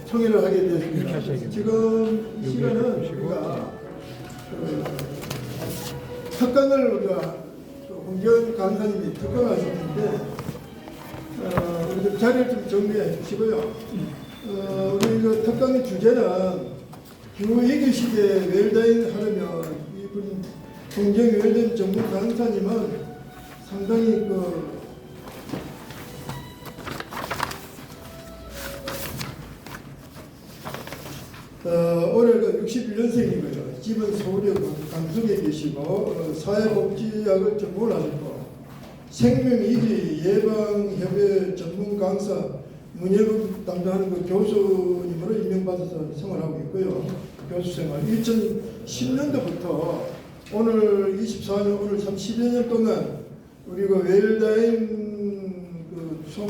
총회를 하게 되었습니다. 지금 이 시간은 우리가 특강을 우리가 홍지연 강사님이 특강하셨는데 우리 자리를 좀 정리해 주시고요. 우리 그 특강의 주제는 기후 위기 시대에 웰다잉 하려면 이분 홍지연 웰다잉 전문 강사님은 상당히 올해 61년생이고요. 집은 서울의 강석에 계시고 사회복지학을 전공을 하셨고 생명위기 예방협회 전문 강사 문예부 담당하는 교수님으로 임명받아서 생활하고 있고요. 교수생활 2010년도부터 오늘 24년 오늘 30여 년 동안 우리 웰다잉 총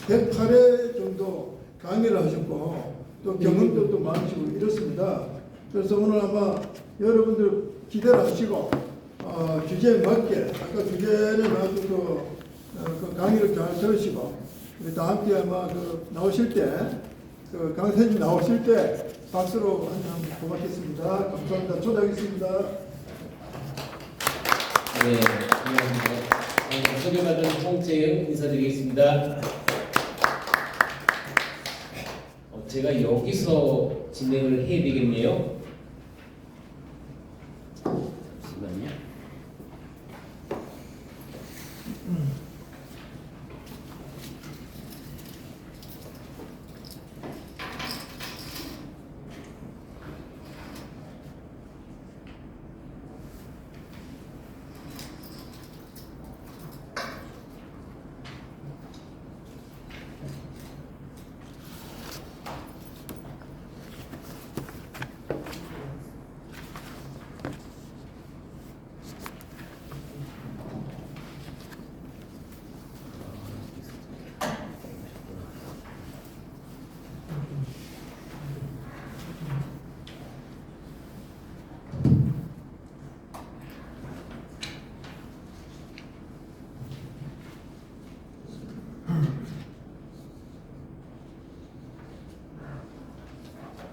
108회 정도 강의를 하셨고 또 경험도 또 많으시고 이렇습니다. 그래서 오늘 아마 여러분들 기대를 하시고 주제에 맞게 아까 주제는 아주 그 강의를 잘 들으시고 다음 주에 아마 나오실 때 강사님 나오실 때 박수로 한번 고맙겠습니다. 감사합니다. 초대하겠습니다. 네, 안녕하십니까. 소개받은 홍재영 인사드리겠습니다. 제가 여기서 진행을 해야 되겠네요. 잠시만요.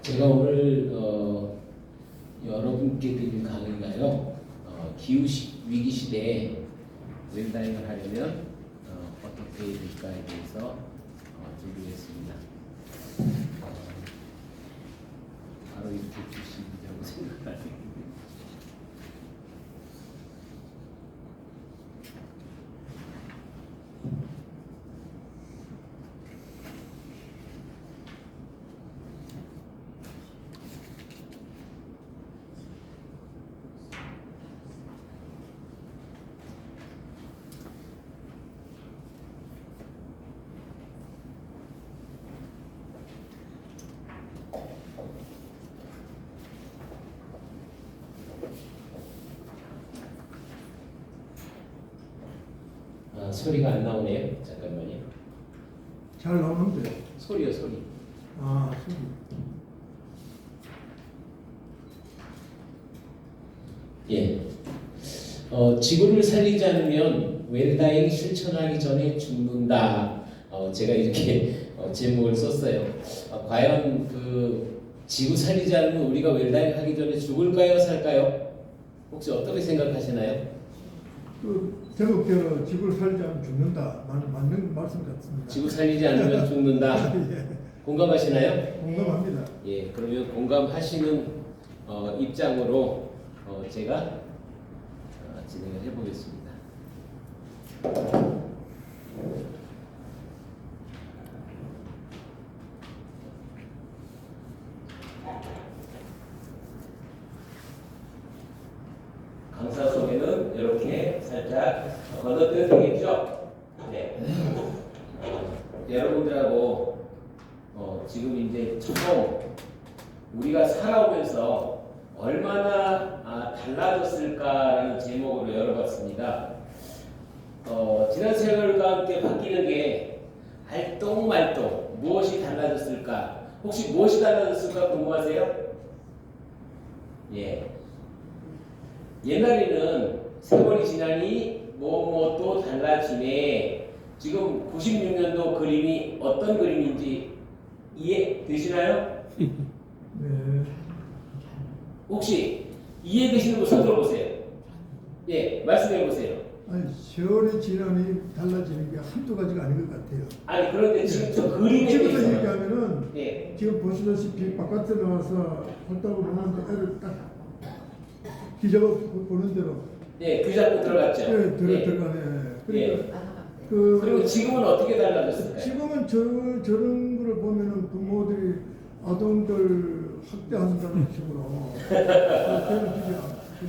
제가 오늘 여러분께 드릴 강의가요. 기후 위기 시대에 웰다잉을 하려면 어떻게 해야 될까에 대해서 준비했습니다. 바로 이렇게 주시리라고 생각하는데 소리가 안 나오네요. 잠깐만요. 잘 나오는데. 소리요, 소리. 소리. 예. 지구를 살리지 않으면 웰다잉 실천하기 전에 죽는다. 제가 이렇게 제목을 썼어요. 과연 지구 살리지 않으면 우리가 웰다잉 하기 전에 죽을까요, 살까요? 혹시 어떻게 생각하시나요? 제목 지구를 살리지 않으면 죽는다. 맞는 말씀 같습니다. 지구 살리지 않으면 죽는다. 예. 공감하시나요? 공감합니다. 예, 그러면 공감하시는 입장으로 제가 진행을 해보겠습니다. 강사 소개는 이렇게 살짝 건너뛰어도 되겠죠? 네. 여러분들하고 지금 이제 처음 우리가 살아오면서 얼마나 달라졌을까라는 제목으로 열어봤습니다. 지난 세월과 함께 바뀌는 게 알똥말똥 무엇이 달라졌을까? 혹시 무엇이 달라졌을까 궁금하세요? 예. 옛날에는 세월이 지나니 또 달라지네. 지금 96년도 그림이 어떤 그림인지 이해되시나요? 네. 혹시 이해되시는 분 손 들어보세요. 예, 말씀해 보세요. 아니 세월이 지나니 달라지는 게 한두 가지가 아닌 것 같아요. 아니 그런데 지금 저 그림에 지금부터 대해서 얘기하면은 예, 지금 보시다시피 바깥에 나와서 활동을 보는데 애를 딱 기자가 보는 대로 예, 그 잡고 들어갔죠. 예, 예. 들어가네. 예. 그러니까 그 그리고 지금은 어떻게 달라졌을까요? 지금은 저런 거를 보면은 부모들이 아동들 학대한다는 식으로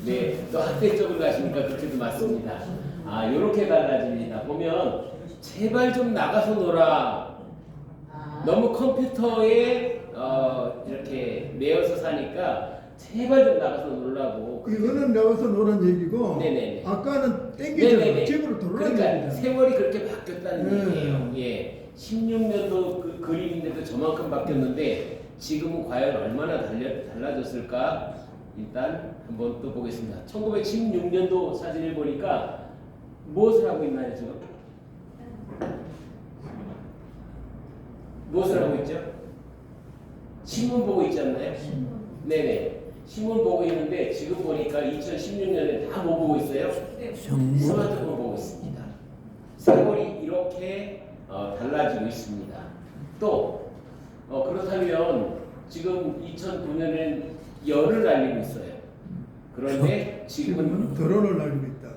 네, 또 학대 쪽으로 가시니까 그렇게도 맞습니다. 아, 이렇게 달라집니다. 보면 제발 좀 나가서 놀아. 너무 컴퓨터에 이렇게 매여서 사니까 제발 좀 나가서 놀라고. 이거는 나가서 노란 얘기고 네네네. 아까는 땡기죠. 네네네. 집으로 돌아가는 그러니까 얘기잖아. 세월이 그렇게 바뀌었다는 네. 얘기예요. 예, 16년도 그 그림인데도 저만큼 바뀌었는데 지금은 과연 얼마나 달라졌을까? 일단 한번 또 보겠습니다. 1916년도 사진을 보니까 무엇을 하고 있나요 지금? 무엇을 하고 있죠? 신문 보고 있지 않나요? 네네. 신문 보고 있는데 지금 보니까 2016년에 다 뭐 보고 있어요? 스마트폰 보고 있습니다. 세월이 이렇게 달라지고 있습니다. 또 그렇다면 지금 2009년엔 열을 날리고 있어요. 그런데 지금은 드론을 날리고 있다.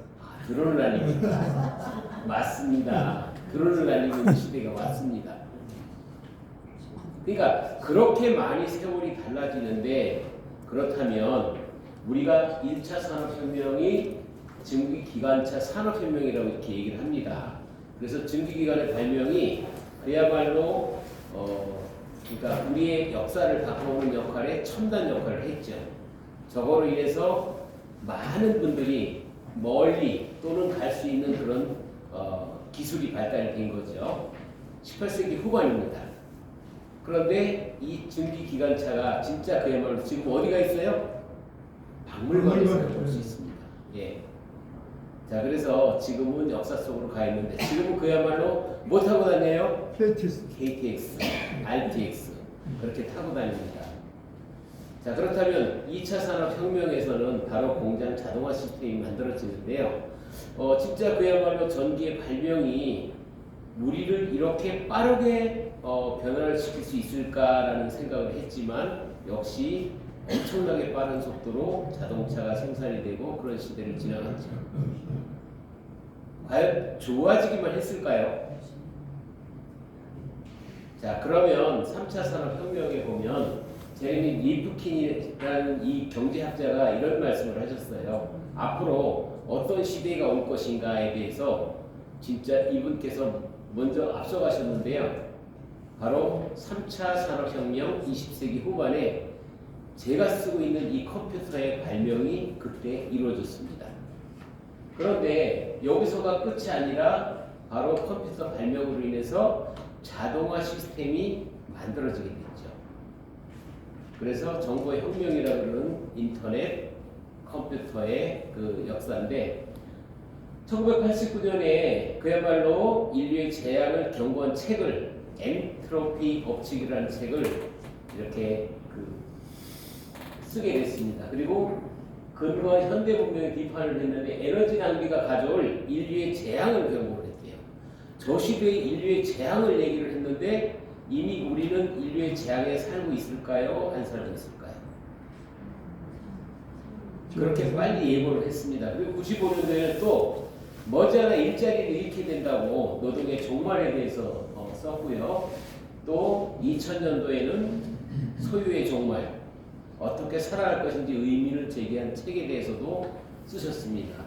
드론을 날리고 있다. 맞습니다. 드론을 날리고 있는 시대가 왔습니다. 그러니까 그렇게 많이 세월이 달라지는데 그렇다면 우리가 1차 산업혁명이 증기기관차 산업혁명이라고 이렇게 얘기를 합니다. 그래서 증기기관의 발명이 그야말로 그러니까 우리의 역사를 바꿔오는 역할에 첨단 역할을 했죠. 저거로 인해서 많은 분들이 멀리 또는 갈 수 있는 그런 기술이 발달이 된 거죠. 18세기 후반입니다. 그런데 이 증기기관차가 진짜 그야말로 지금 어디가 있어요? 박물관에서 볼 수 있습니다. 예. 자, 그래서 지금은 역사 속으로 가 있는데 지금은 그야말로 뭐 타고 다녀요? KTX, RTX 그렇게 타고 다닙니다. 자, 그렇다면 2차 산업혁명에서는 바로 공장 자동화 시스템이 만들어지는데요. 진짜 그야말로 전기의 발명이 우리를 이렇게 빠르게 변화를 시킬 수 있을까라는 생각을 했지만 역시 엄청나게 빠른 속도로 자동차가 생산이 되고 그런 시대를 지나갔죠. 과연 좋아지기만 했을까요? 자, 그러면 3차 산업혁명에 보면 제레미 리프킨이라는 이 경제학자가 이런 말씀을 하셨어요. 앞으로 어떤 시대가 올 것인가에 대해서 진짜 이분께서 먼저 앞서가셨는데요. 바로 3차 산업혁명 20세기 후반에 제가 쓰고 있는 이 컴퓨터의 발명이 그때 이루어졌습니다. 그런데 여기서가 끝이 아니라 바로 컴퓨터 발명으로 인해서 자동화 시스템이 만들어지게 됐죠. 그래서 정보의 혁명이라고 하는 인터넷, 컴퓨터의 그 역사인데 1989년에 그야말로 인류의 재앙을 경고한 책을 엔트로피 법칙이라는 책을 이렇게 쓰게 됐습니다. 그리고 근거한 현대 문명의 비판을 했는데 에너지 낭비가 가져올 인류의 재앙을 경고를 했대요. 저 시대의 인류의 재앙을 얘기를 했는데 이미 우리는 인류의 재앙에 살고 있을까요? 안 살고 있을까요? 그렇게 빨리 예고를 했습니다. 그리고 95년도에는 또 머지않아 일자리를 잃게 된다고 노동의 종말에 대해서 썼고요. 또 2000년도에는 소유의 종말, 어떻게 살아갈 것인지 의미를 제기한 책에 대해서도 쓰셨습니다.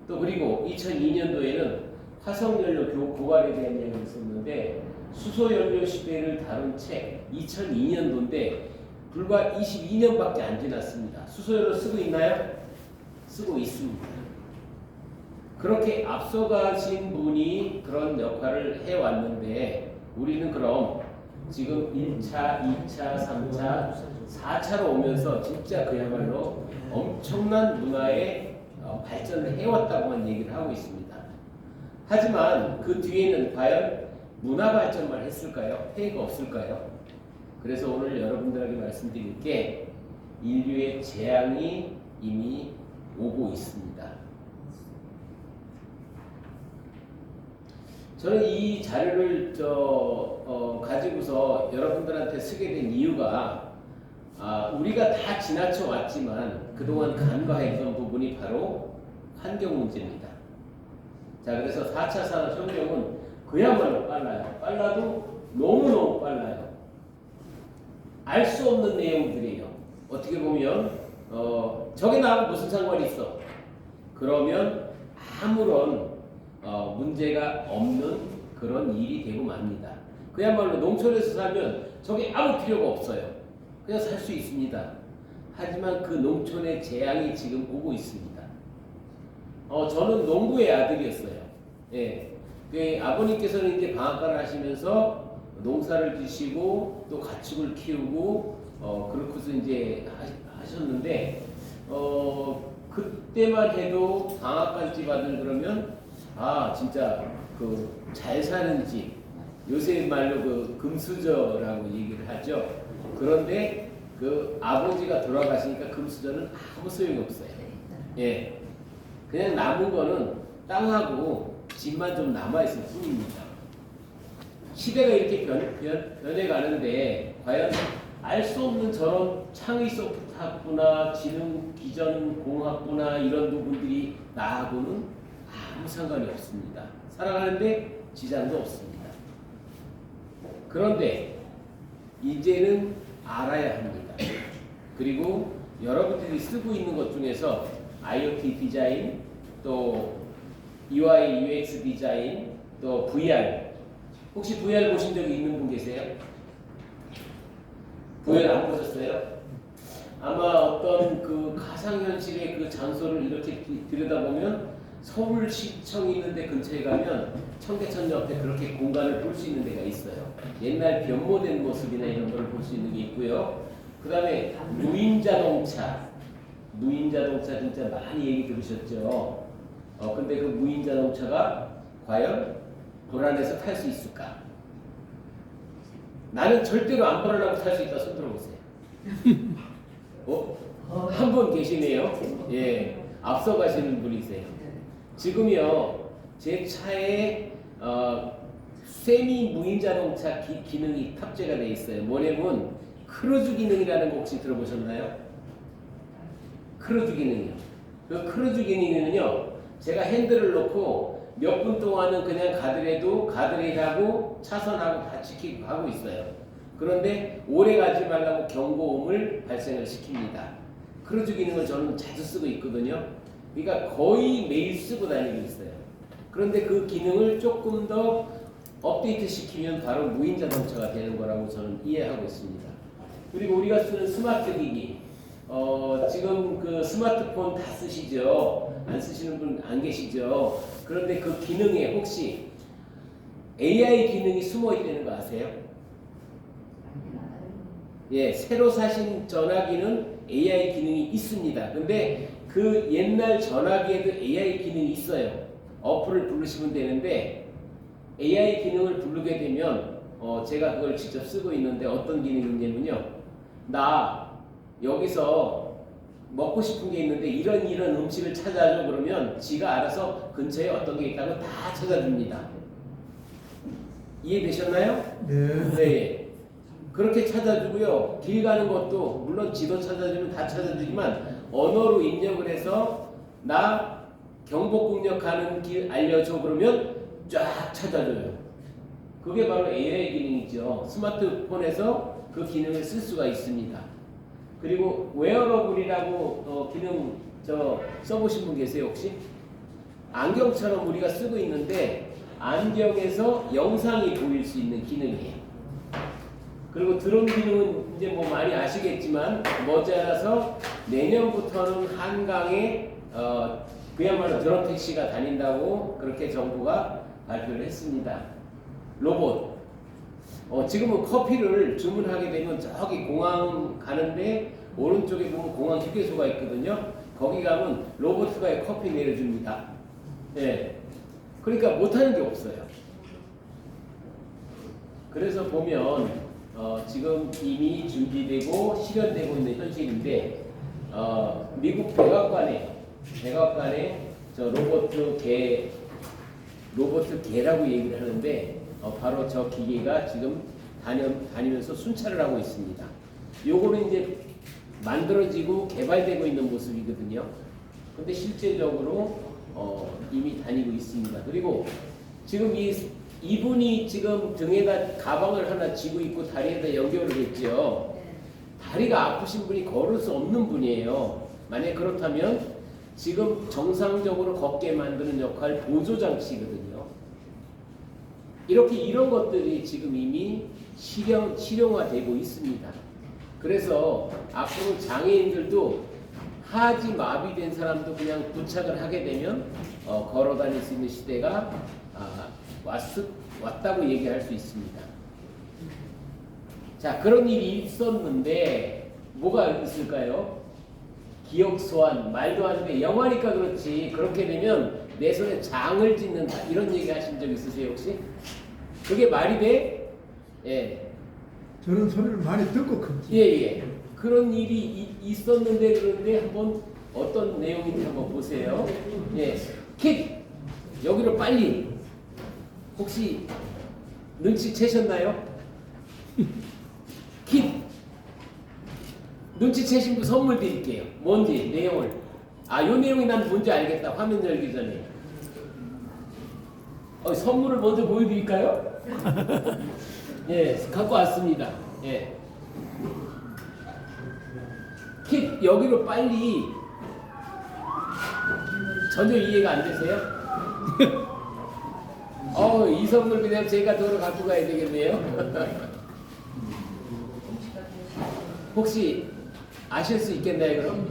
또 그리고 2002년도에는 화석연료 고갈에 대한 이야기를 썼는데 수소연료 시대를 다룬 책 2002년도인데 불과 22년밖에 안 지났습니다. 수소연료 쓰고 있나요? 쓰고 있습니다. 그렇게 앞서가신 분이 그런 역할을 해왔는데 우리는 그럼 지금 1차, 2차, 3차, 4차로 오면서 진짜 그야말로 엄청난 문화의 발전을 해왔다고만 얘기를 하고 있습니다. 하지만 그 뒤에는 과연 문화 발전만 했을까요? 폐해가 없을까요? 그래서 오늘 여러분들에게 말씀드릴 게 인류의 재앙이 이미 오고 있습니다. 저는 이 자료를 가지고서 여러분들한테 쓰게 된 이유가 우리가 다 지나쳐 왔지만 그동안 간과했던 부분이 바로 환경 문제입니다. 자, 그래서 4차 산업혁명은 그야말로 빨라요. 빨라도 너무너무 빨라요. 알 수 없는 내용들이에요. 어떻게 보면 저게 나하고 무슨 상관이 있어? 그러면 아무런 문제가 없는 그런 일이 되고 맙니다. 그야말로 농촌에서 살면 저게 아무 필요가 없어요. 그냥 살 수 있습니다. 하지만 그 농촌의 재앙이 지금 오고 있습니다. 저는 농부의 아들이었어요. 예. 그 아버님께서는 이제 방앗간을 하시면서 농사를 지시고 또 가축을 키우고 그렇고서 이제 하셨는데 그때만 해도 방앗간집 아들 그러면 진짜 그 잘 사는 집, 요새 말로 그 금수저라고 얘기를 하죠. 그런데 그 아버지가 돌아가시니까 금수저는 아무 소용이 없어요. 예, 그냥 남은 거는 땅하고 집만 좀 남아 있을 뿐입니다. 시대가 이렇게 변해가는데 과연 알 수 없는 저런 창의 소프트학부나 지능 기전 공학부나 이런 부분들이 나하고는 아무 상관이 없습니다. 살아가는데 지장도 없습니다. 그런데 이제는 알아야 합니다. 그리고 여러분들이 쓰고 있는 것 중에서 IoT 디자인, 또 UI UX 디자인, 또 VR, 혹시 VR 보신 적이 있는 분 계세요? VR 안 보셨어요? 아마 어떤 그 가상현실의 그 장소를 이렇게 들여다보면 서울시청이 있는데 근처에 가면 청계천 옆에 그렇게 공간을 볼 수 있는 데가 있어요. 옛날 변모된 모습이나 이런 걸 볼 수 있는 게 있고요. 그 다음에 무인자동차 진짜 많이 얘기 들으셨죠? 근데 그 무인자동차가 과연 불안해서 탈 수 있을까? 나는 절대로 안 불안하고 탈 수 있다 손 들어보세요. 한 분 계시네요. 예, 앞서 가시는 분이세요. 지금요 제 차에 세미 무인자동차 기능이 탑재가 되어 있어요. 뭐냐면 크루즈 기능이라는 거 혹시 들어보셨나요? 크루즈 기능이요. 그 크루즈 기능은요 제가 핸들을 놓고 몇 분 동안은 그냥 가더라도 가드레일하고 차선하고 다 지키고 하고 있어요. 그런데 오래 가지 말라고 경고음을 발생을 시킵니다. 크루즈 기능을 저는 자주 쓰고 있거든요. 그러니까 거의 매일 쓰고 다니고 있어요. 그런데 그 기능을 조금 더 업데이트 시키면 바로 무인자동차가 되는 거라고 저는 이해하고 있습니다. 그리고 우리가 쓰는 스마트 기기, 지금 그 스마트폰 다 쓰시죠? 안 쓰시는 분 안 계시죠? 그런데 그 기능에 혹시 AI 기능이 숨어 있다는 거 아세요? 예, 새로 사신 전화기는 AI 기능이 있습니다. 근데 그 옛날 전화기에도 AI 기능이 있어요. 어플을 부르시면 되는데 AI 기능을 부르게 되면 제가 그걸 직접 쓰고 있는데 어떤 기능이냐면요. 나 여기서 먹고 싶은 게 있는데 이런 음식을 찾아줘 그러면 지가 알아서 근처에 어떤 게 있다고 다 찾아줍니다. 이해되셨나요? 네. 네. 그렇게 찾아주고요. 길 가는 것도 물론 지도 찾아주면 다 찾아주지만 언어로 입력을 해서 나 경복궁역 가는 길 알려줘 그러면 쫙 찾아줘요. 그게 바로 AI 기능이죠. 스마트폰에서 그 기능을 쓸 수가 있습니다. 그리고 웨어러블이라고 기능 써보신 분 계세요 혹시? 안경처럼 우리가 쓰고 있는데 안경에서 영상이 보일 수 있는 기능이에요. 그리고 드론 기능은 이제 뭐 많이 아시겠지만 머지않아서 내년부터는 한강에 그야말로 드론 택시가 다닌다고 그렇게 정부가 발표를 했습니다. 로봇. 지금은 커피를 주문하게 되면 저기 공항 가는데 오른쪽에 보면 공항 휴게소가 있거든요. 거기 가면 로봇가 커피 내려줍니다. 예. 그러니까 못하는 게 없어요. 그래서 보면 지금 이미 준비되고 실현되고 있는 현실인데 미국 백악관에 저 로버트 개라고 얘기를 하는데 바로 저 기계가 지금 다니면서 순찰을 하고 있습니다. 요거는 이제 만들어지고 개발되고 있는 모습이거든요. 근데 실제적으로 이미 다니고 있습니다. 그리고 지금 이분이 지금 등에다 가방을 하나 쥐고 있고 다리에다 연결을 했죠. 다리가 아프신 분이 걸을 수 없는 분이에요. 만약 그렇다면 지금 정상적으로 걷게 만드는 역할 보조장치거든요. 이런 것들이 지금 이미 실용화되고 있습니다. 그래서 앞으로 장애인들도 하지 마비된 사람도 그냥 부착을 하게 되면 걸어 다닐 수 있는 시대가 왔다고 얘기할 수 있습니다. 자, 그런 일이 있었는데 뭐가 있을까요? 기억 소환, 말도 안 돼. 영화니까 그렇지. 그렇게 되면 내 손에 장을 찢는다. 이런 얘기 하신 적 있으세요 혹시? 그게 말이 돼? 예. 저런 소리를 많이 듣고 컸지. 예. 그런 일이 있었는데 그런데 한번 어떤 내용인지 한번 보세요. 예. 킥! 여기로 빨리. 혹시 눈치채셨나요? 킥! 눈치채신 분 선물 드릴게요. 뭔지 내용을. 요 내용이 난 뭔지 알겠다. 화면 열기 전에. 선물을 먼저 보여드릴까요? 예, 갖고 왔습니다. 예. 킥! 여기로 빨리. 전혀 이해가 안 되세요? 이 선물 그냥 제가 도로 갖고 가야 되겠네요. 혹시 아실 수 있겠나요, 그럼?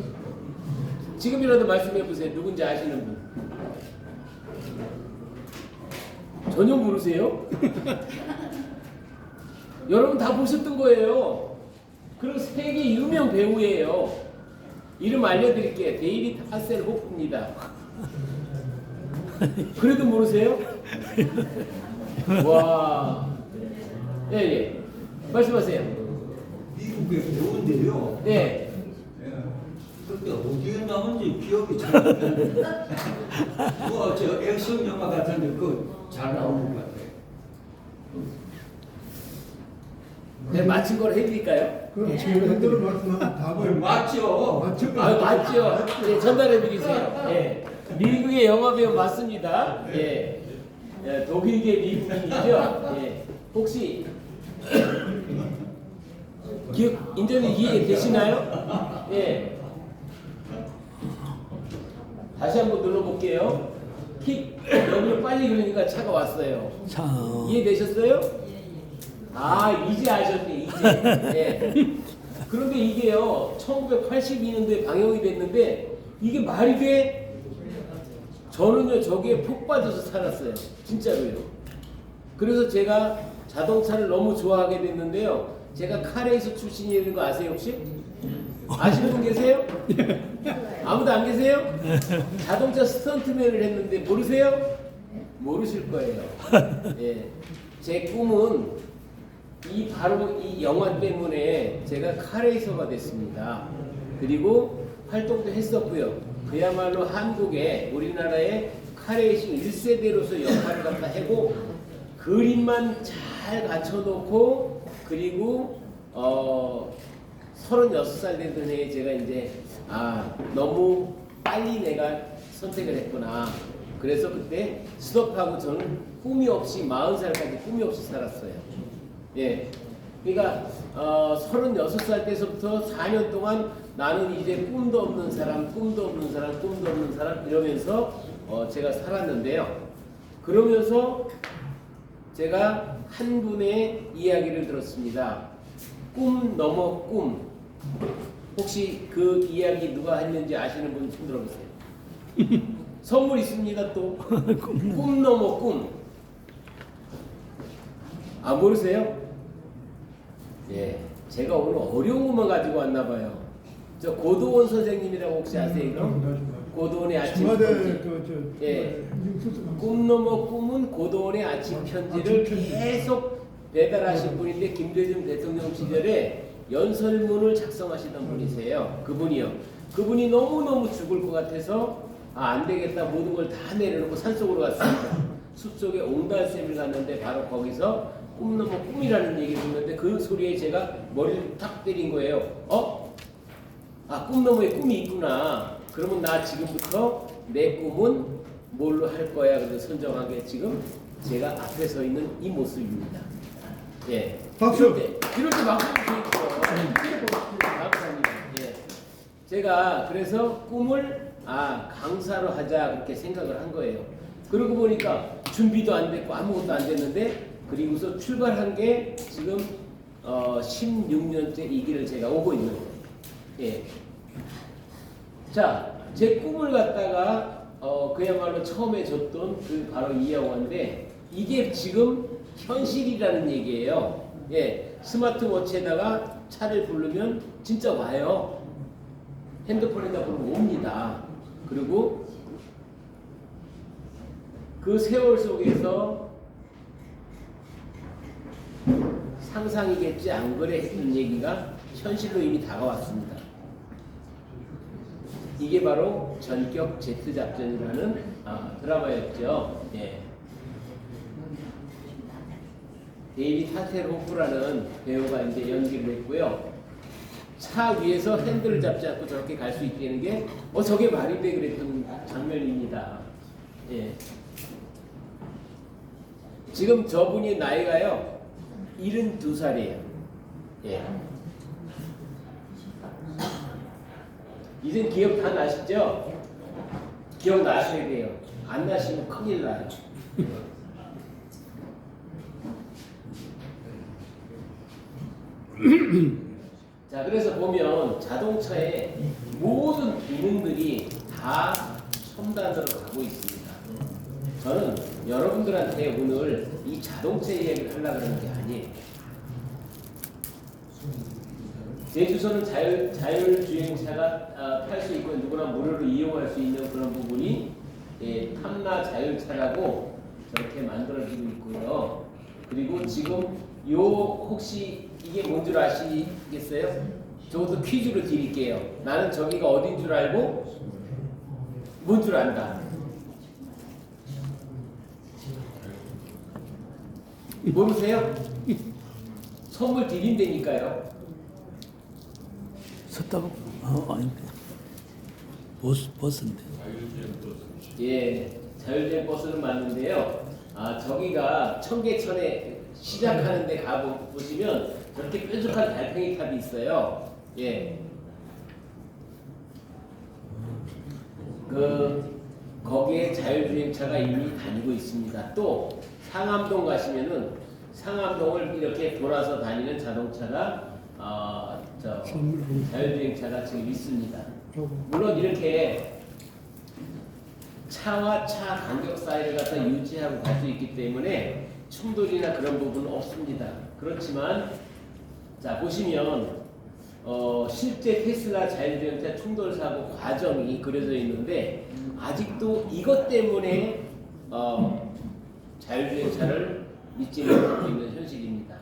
지금이라도 말씀해 보세요. 누군지 아시는 분. 전혀 모르세요? 여러분 다 보셨던 거예요. 그리고 세계 유명 배우예요. 이름 알려드릴게요. 데이비드 하셀호프입니다. 그래도 모르세요? 와. 예. 말씀하세요. 미국에 배우인데요. 네. 그때 어디에 나온지 기억이 잘 안 나는데. 저 액션 영화 같은데 그거 잘 나오는 것 같아요. 네, 맞힌 걸 해드릴까요? 그럼 제가 흔들어 말씀하면 답을 맞죠? 맞죠? 맞죠. 네, 전달해드리세요. 예. 미국의 영화배우 맞습니다. 예. 독일계 미국인이죠. 예. 혹시 인전이 이해되시나요? 예. 다시 한번 눌러볼게요. 킥! 여기로 빨리 그러니까 차가 왔어요. 이해되셨어요? 이제 아셨네, 이제. 예. 그런데 이게요, 1982년도에 방영이 됐는데, 이게 말이 돼? 저는요, 저기에 푹 빠져서 살았어요. 진짜로요. 그래서 제가 자동차를 너무 좋아하게 됐는데요. 제가 카레이서 출신이라는 거 아세요, 혹시? 아시는 분 계세요? 아무도 안 계세요? 자동차 스턴트맨을 했는데 모르세요? 모르실 거예요. 예. 제 꿈은 바로 이 영화 때문에 제가 카레이서가 됐습니다. 그리고 활동도 했었고요. 그야말로 한국에 우리나라의 카레이싱 1세대로서 역할을 갖다 하고 그림만 잘 갖춰놓고 그리고 36살 되던 해에 제가 이제 너무 빨리 내가 선택을 했구나. 그래서 그때 스톱하고 저는 꿈이 없이 40살까지 꿈이 없이 살았어요. 예. 그러니까 36살 때서부터 4년 동안 나는 이제 꿈도 없는 사람 이러면서 제가 살았는데요. 그러면서 제가 한 분의 이야기를 들었습니다. 꿈 넘어 꿈. 혹시 그 이야기 누가 했는지 아시는 분 손 들어보세요. 선물 있습니다 또. 꿈 넘어 꿈. 모르세요? 예, 제가 오늘 어려운 것만 가지고 왔나 봐요. 저 고도원 선생님이라고 혹시 아세요? 그럼? 고도원의 아침 편지. 예. 꿈 넘어 꿈은 고도원의 아침 편지를 계속 배달하신 분인데 김대중 대통령 시절에 연설문을 작성하시던 분이세요. 그분이요. 그분이 너무너무 죽을 것 같아서 안 되겠다 모든 걸 다 내려놓고 산속으로 갔습니다. 숲속에 옹달샘을 갔는데 바로 거기서 꿈 넘어 꿈이라는 얘기를 듣는데 그 소리에 제가 머리를 탁 때린 거예요. 꿈 너머에 꿈이 있구나. 그러면 나 지금부터 내 꿈은 뭘로 할 거야. 그래서 선정하게 지금 제가 앞에 서 있는 이 모습입니다. 예. 박수. 이럴 때 박수 주십시오. 감사합니다. 예. 제가 그래서 꿈을 강사로 하자 그렇게 생각을 한 거예요. 그러고 보니까 준비도 안 됐고 아무것도 안 됐는데 그리고서 출발한 게 지금 16년째 이 길을 제가 오고 있는 거예요. 예. 자, 제 꿈을 갖다가 그야말로 처음에 줬던 그 바로 이 영화인데 이게 지금 현실이라는 얘기예요. 예, 스마트워치에다가 차를 부르면 진짜 와요. 핸드폰에다 부르면 옵니다. 그리고 그 세월 속에서 상상이겠지 안 그래 했던 얘기가 현실로 이미 다가왔습니다. 이게 바로 전격 제트 작전이라는 드라마였죠. 예. 데이비드 하텔호프라는 배우가 이제 연기를 했고요. 차 위에서 핸들을 잡지 않고 저렇게 갈 수 있다는 게 저게 말이 돼 그랬던 장면입니다. 예. 지금 저분이 나이가요 72살이에요. 예. 이젠 기억 다 나시죠? 기억 나셔야 돼요. 안 나시면 큰일 나요. 자, 그래서 보면 자동차의 모든 기능들이 다 첨단으로 가고 있습니다. 저는 여러분들한테 오늘 이 자동차 이야기를 하려고 하는 게 아니에요. 제주도는 자율주행차가 탈 수 있고 누구나 무료로 이용할 수 있는 그런 부분이 탐라 자율차라고 저렇게 만들어지고 있고요. 그리고 지금 혹시 이게 뭔 줄 아시겠어요? 저것도 퀴즈로 드릴게요. 나는 저기가 어딘 줄 알고 뭔 줄 안다. 모르세요? 선물 드린다니까요. 섰다고? 아닌데. 버스인데. 예, 자율주행 버스는 맞는데요. 저기가 청계천에 시작하는 데 가보시면 저렇게 뾰족한 달팽이 탑이 있어요. 예. 거기에 자율주행차가 이미 다니고 있습니다. 또 상암동 가시면은 상암동을 이렇게 돌아서 다니는 자동차가 자율주행차가 지금 있습니다. 물론 이렇게 차와 차 간격 사이를 갖다 유지하고 갈 수 있기 때문에 충돌이나 그런 부분은 없습니다. 그렇지만 자 보시면 실제 테슬라 자율주행차 충돌 사고 과정이 그려져 있는데 아직도 이것 때문에 자율주행차를 믿지 못하고 있는 현실입니다.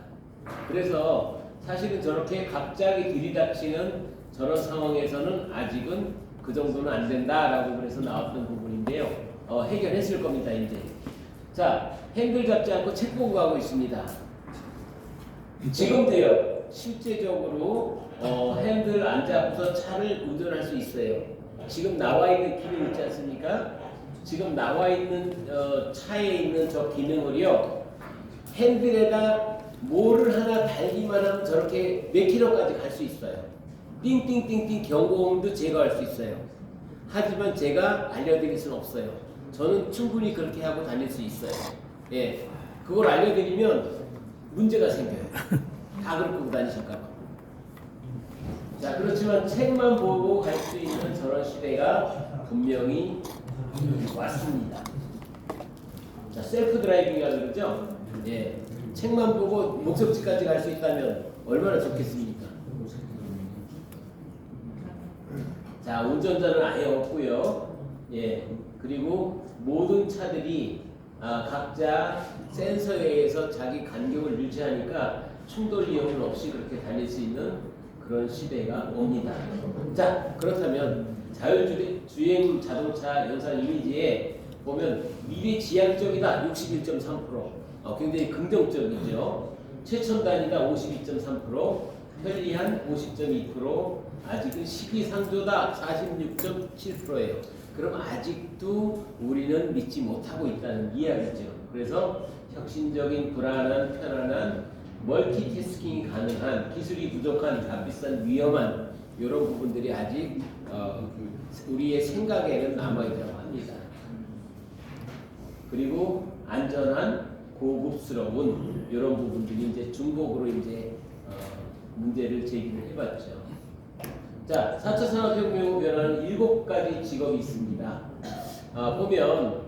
그래서 사실은 저렇게 갑자기 들이닥치는 저런 상황에서는 아직은 그 정도는 안 된다라고 그래서 나왔던 부분인데요. 해결했을 겁니다, 이제. 자, 핸들 잡지 않고 책 보고 가고 있습니다. 지금도요, 실제적으로 핸들 안 잡고서 차를 운전할 수 있어요. 지금 나와 있는 기능 있지 않습니까? 지금 나와 있는 차에 있는 저 기능을요, 핸들에다 뭐를 하나 달기만 하면 저렇게 몇 킬로까지 갈 수 있어요. 띵띵띵띵 경고음도 제거할 수 있어요. 하지만 제가 알려드릴 수는 없어요. 저는 충분히 그렇게 하고 다닐 수 있어요. 예, 그걸 알려드리면 문제가 생겨요. 다 그렇게 다니실까봐. 자, 그렇지만 책만 보고 갈 수 있는 저런 시대가 분명히 왔습니다. 자, 셀프 드라이빙이라고 그러죠? 예, 책만 보고 목적지까지 갈 수 있다면 얼마나 좋겠습니까? 자, 운전자는 아예 없고요. 예, 그리고 모든 차들이 각자 센서에 의해서 자기 간격을 유지하니까 충돌 위험은 없이 그렇게 달릴 수 있는 그런 시대가 옵니다. 자, 그렇다면 자율주행 자동차 연산 이미지에 보면 미래지향적이다 61.3%, 굉장히 긍정적이죠. 최첨단이다 52.3%, 편리한 50.2%, 아직은 시기상조다 46.7%예요. 그럼 아직도 우리는 믿지 못하고 있다는 이야기죠. 그래서 혁신적인 불안한 편안한 멀티태스킹이 가능한 기술이 부족한 값비싼 위험한 이런 부분들이 아직 우리의 생각에는 남아있다고 합니다. 그리고 안전한 고급스러운 이런 부분들이 이제 중복으로 이제 문제를 제기를 해봤죠. 자, 4차 산업혁명으로 변하는 7가지 직업이 있습니다. 보면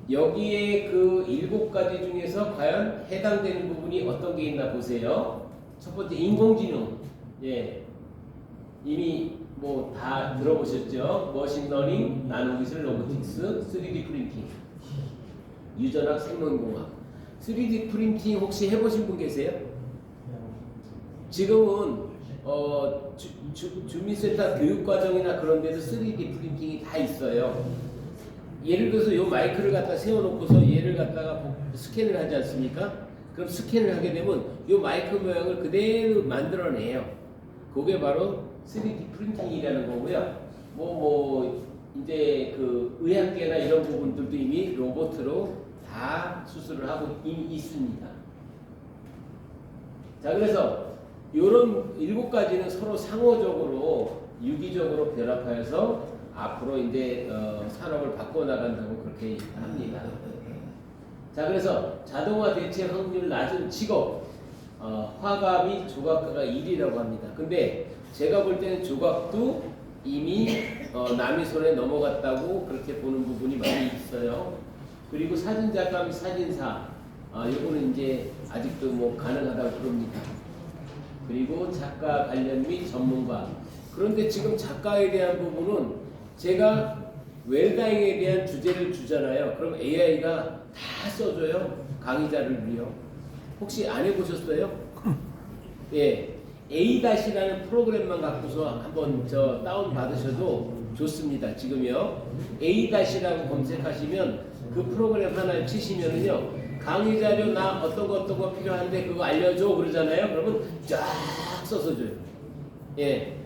여기에 그 7가지 중에서 과연 해당되는 부분이 어떤 게 있나 보세요. 첫 번째 인공지능. 예. 이미 뭐 다 들어보셨죠? 머신러닝, 나노기술, 로보틱스, 3D 프린팅, 유전학, 생명공학. 3D 프린팅 혹시 해보신 분 계세요? 지금은 주민센터 교육과정이나 그런 데서 3D 프린팅이 다 있어요. 예를 들어서 요 마이크를 갖다 세워놓고서 얘를 갖다가 스캔을 하지 않습니까? 그럼 스캔을 하게 되면 요 마이크 모양을 그대로 만들어내요. 그게 바로 3D 프린팅이라는 거고요. 이제 그 의학계나 이런 부분들도 이미 로봇으로 다 수술을 하고 이미 있습니다. 자, 그래서 이런 7가지는 서로 상호적으로 유기적으로 결합하여서 앞으로 이제 산업을 바꿔나간다고 그렇게 합니다. 자, 그래서 자동화 대체 확률 낮은 직업, 화가 및 조각가가 1위라고 합니다. 근데 제가 볼 때는 조각도 이미 남의 손에 넘어갔다고 그렇게 보는 부분이 많이 있어요. 그리고 사진작가 및 사진사, 요거는 이제 아직도 뭐 가능하다고 그럽니다. 그리고 작가 관련 및 전문가. 그런데 지금 작가에 대한 부분은 제가 웰다잉에 대한 주제를 주잖아요. 그럼 AI가 다 써줘요. 강의자를요. 혹시 안 해보셨어요? 예. A-라는 프로그램만 갖고서 한번 다운 받으셔도 좋습니다. 지금요. A-라고 검색하시면 그 프로그램 하나를 치시면은요. 강의 자료 나 어떤 거 필요한데 그거 알려줘 그러잖아요. 그러면 쫙 써서 줘요. 예.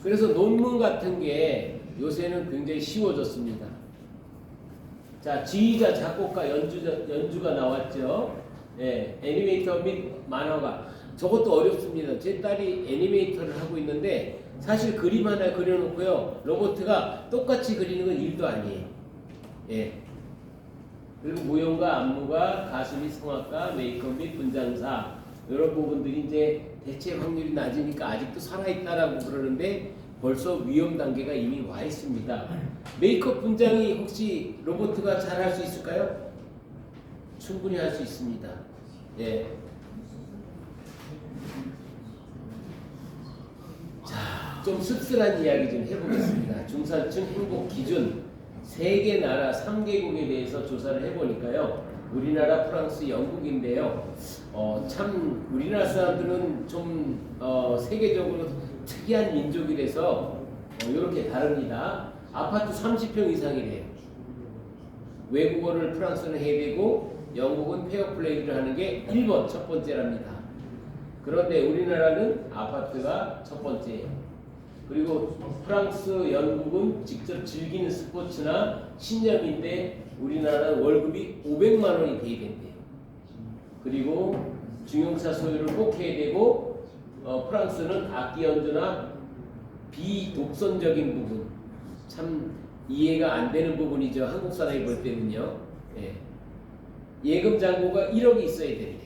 그래서 논문 같은 게 요새는 굉장히 쉬워졌습니다. 자, 지휘자, 작곡가, 연주가 나왔죠. 예. 애니메이터 및 만화가. 저것도 어렵습니다. 제 딸이 애니메이터를 하고 있는데 사실 그림 하나 그려놓고요. 로봇가 똑같이 그리는 건 일도 아니에요. 예. 그리고 무용가, 안무가, 가수 및 성악가, 메이크업 및 분장사 이런 부분들이 이제 대체 확률이 낮으니까 아직도 살아있다라고 그러는데 벌써 위험 단계가 이미 와 있습니다. 메이크업 분장이 혹시 로봇가 잘 할 수 있을까요? 충분히 할 수 있습니다. 예. 자, 좀 씁쓸한 이야기 좀 해보겠습니다. 중산층 행복 기준 세계 나라 3개국에 대해서 조사를 해보니까요. 우리나라, 프랑스, 영국인데요. 참 우리나라 사람들은 좀 세계적으로 특이한 민족이라서 이렇게 다릅니다. 아파트 30평 이상이래요. 외국어를 프랑스는 해야 되고 영국은 페어플레이를 하는 게 1번 첫 번째랍니다. 그런데 우리나라는 아파트가 첫 번째예요. 그리고 프랑스, 영국은 직접 즐기는 스포츠나 신념인데 우리나라는 월급이 500만 원이 돼야 된대요. 그리고 중형차 소유를 꼭 해야 되고 프랑스는 악기 연주나 비독선적인 부분 참 이해가 안 되는 부분이죠. 한국 사람이 볼 때는요. 예. 예금 잔고가 1억이 있어야 된대요.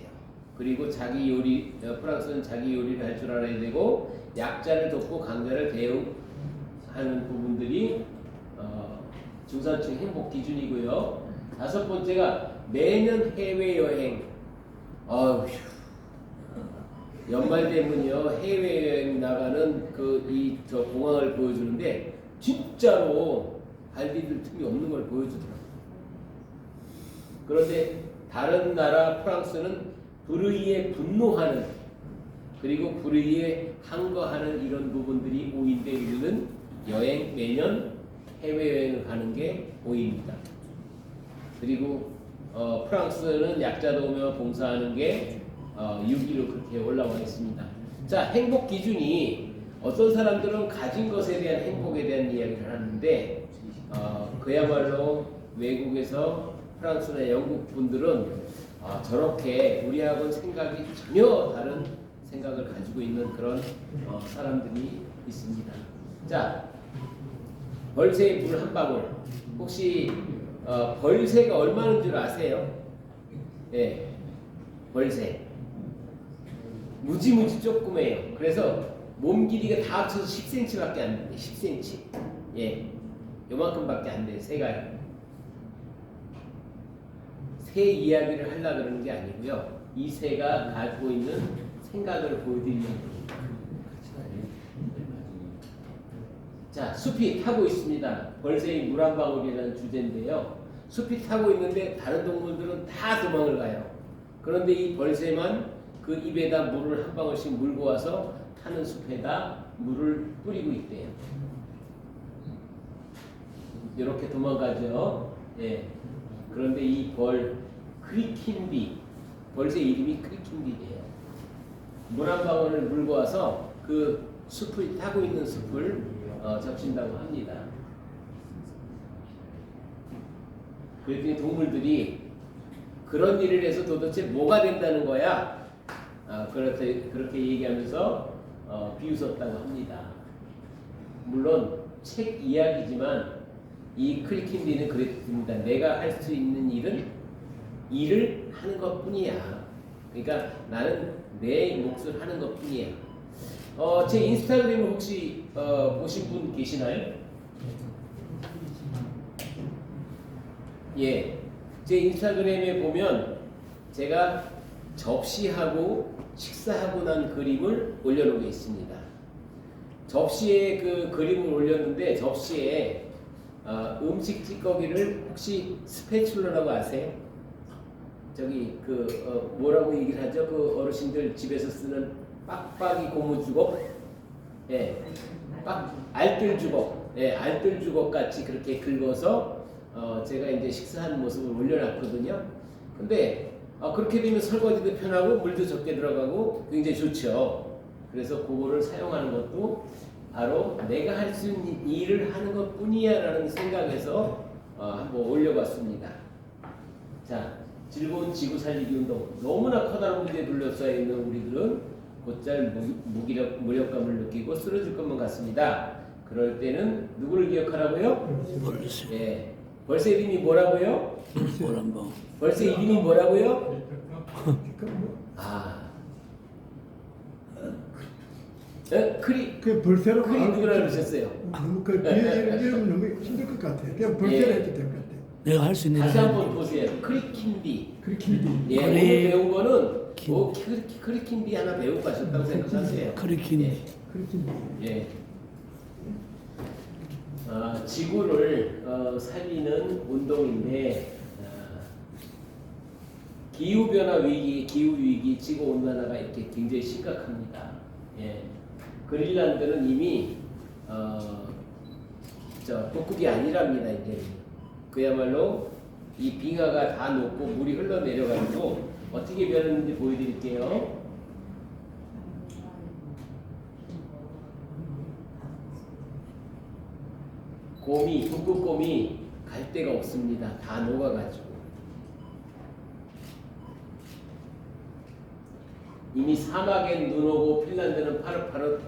그리고 자기 요리, 프랑스는 자기 요리를 할 줄 알아야 되고 약자를 돕고 강자를 대우하는 부분들이 중산층 행복 기준이고요. 5번째가 매년 해외여행. 연말 되면요 해외여행 나가는 저 공항을 보여주는데 진짜로 발 디딜 틈이 없는 걸 보여주더라고요. 그런데 다른 나라 프랑스는 불의에 분노하는 그리고 불의에 항거하는 이런 부분들이 오인데 우리는 여행 매년 해외여행을 가는 게 오입니다. 그리고 프랑스는 약자도 오며 봉사하는 게 6위로 그렇게 올라와 있습니다. 자, 행복 기준이 어떤 사람들은 가진 것에 대한 행복에 대한 이야기를 하는데 그야말로 외국에서 프랑스나 영국 분들은 저렇게 우리하고는 생각이 전혀 다른 생각을 가지고 있는 그런 사람들이 있습니다. 자, 벌새의 물 한 방울. 혹시 벌새가 얼마인 줄 아세요? 네, 벌새. 무지무지 조그매요. 그래서 몸 길이가 다 합쳐서 10cm밖에 안 돼요. 10cm. 예, 요만큼밖에 안 돼요. 새가요. 새 이야기를 하려고 그러는 게 아니고요. 이 새가 가지고 있는 생각을 보여드리는 겁니다. 자, 숲이 타고 있습니다. 벌새의 물 한 방울이라는 주제인데요. 숲이 타고 있는데 다른 동물들은 다 도망을 가요. 그런데 이 벌새만 그 입에다 물을 한 방울씩 물고 와서 타는 숲에다 물을 뿌리고 있대요. 이렇게 도망가죠. 예. 그런데 이 크리킨비, 벌새 이름이 크리킨비예요. 물 한 방울을 물고 와서 그 숲을 타고 있는 숲을 적신다고 합니다. 그랬더니 동물들이 그런 일을 해서 도대체 뭐가 된다는 거야? 그렇게 얘기하면서 비웃었다고 합니다. 물론 책 이야기지만 이 크리킨비는 그랬습니다. 내가 할 수 있는 일을 하는 것뿐이야. 그러니까 나는 내 몫을 하는 것뿐이야. 제 인스타그램을 혹시 보신 분 계시나요? 예, 제 인스타그램에 보면 제가 접시하고 식사하고 난 그림을 올려놓고 있습니다. 접시에 그 그림을 올렸는데 접시에 음식 찌꺼기를 혹시 스패츌러라고 아세요? 저기 뭐라고 얘기를 하죠? 그 어르신들 집에서 쓰는 빡빡이 고무주걱, 예, 알뜰 주걱, 예, 알뜰 주걱 같이 그렇게 긁어서 제가 이제 식사하는 모습을 올려놨거든요. 근데 그렇게 되면 설거지도 편하고 물도 적게 들어가고 굉장히 좋죠. 그래서 그거를 사용하는 것도 바로 내가 할 수 있는 일을 하는 것뿐이야라는 생각에서 한번 올려봤습니다. 자, 즐거운 지구 살리기 운동. 너무나 커다란 문제에 둘러싸여 있는 우리들은 곧잘 무력감을 느끼고 쓰러질 것만 같습니다. 그럴 때는 누구를 기억하라고요? 벌새. 예, 벌새 이름이 뭐라고요? 보란방. 벌새 이름이 뭐라고요? 그 벌새로 크리 누구라 그러셨어요? 너무 그 이름 너무 힘들 것 같아. 그냥 벌새로 예. 해도 될 것 같아. 내가 할 수 있는 다시 일을 한번 보세요. 크리킨비. 크리킨비. 예, 크리- 오늘 배운 거는 크리킨비 하나 배우고 가셨다고 생각하세요. 크리킨. 예. 크리킨비. 예. 지구를 살리는 운동인데 기후변화 위기, 기후위기, 지구온난화가 이렇게 굉장히 심각합니다. 예. 그린란드는 이미 북극이 아니랍니다. 이제 그야말로 이 빙하가 다 녹고 물이 흘러내려가지고 어떻게 변했는지 보여드릴게요. 북극곰이 갈 데가 없습니다. 다 녹아가지고. 이미 사막엔 눈 오고 핀란드는 파릇파릇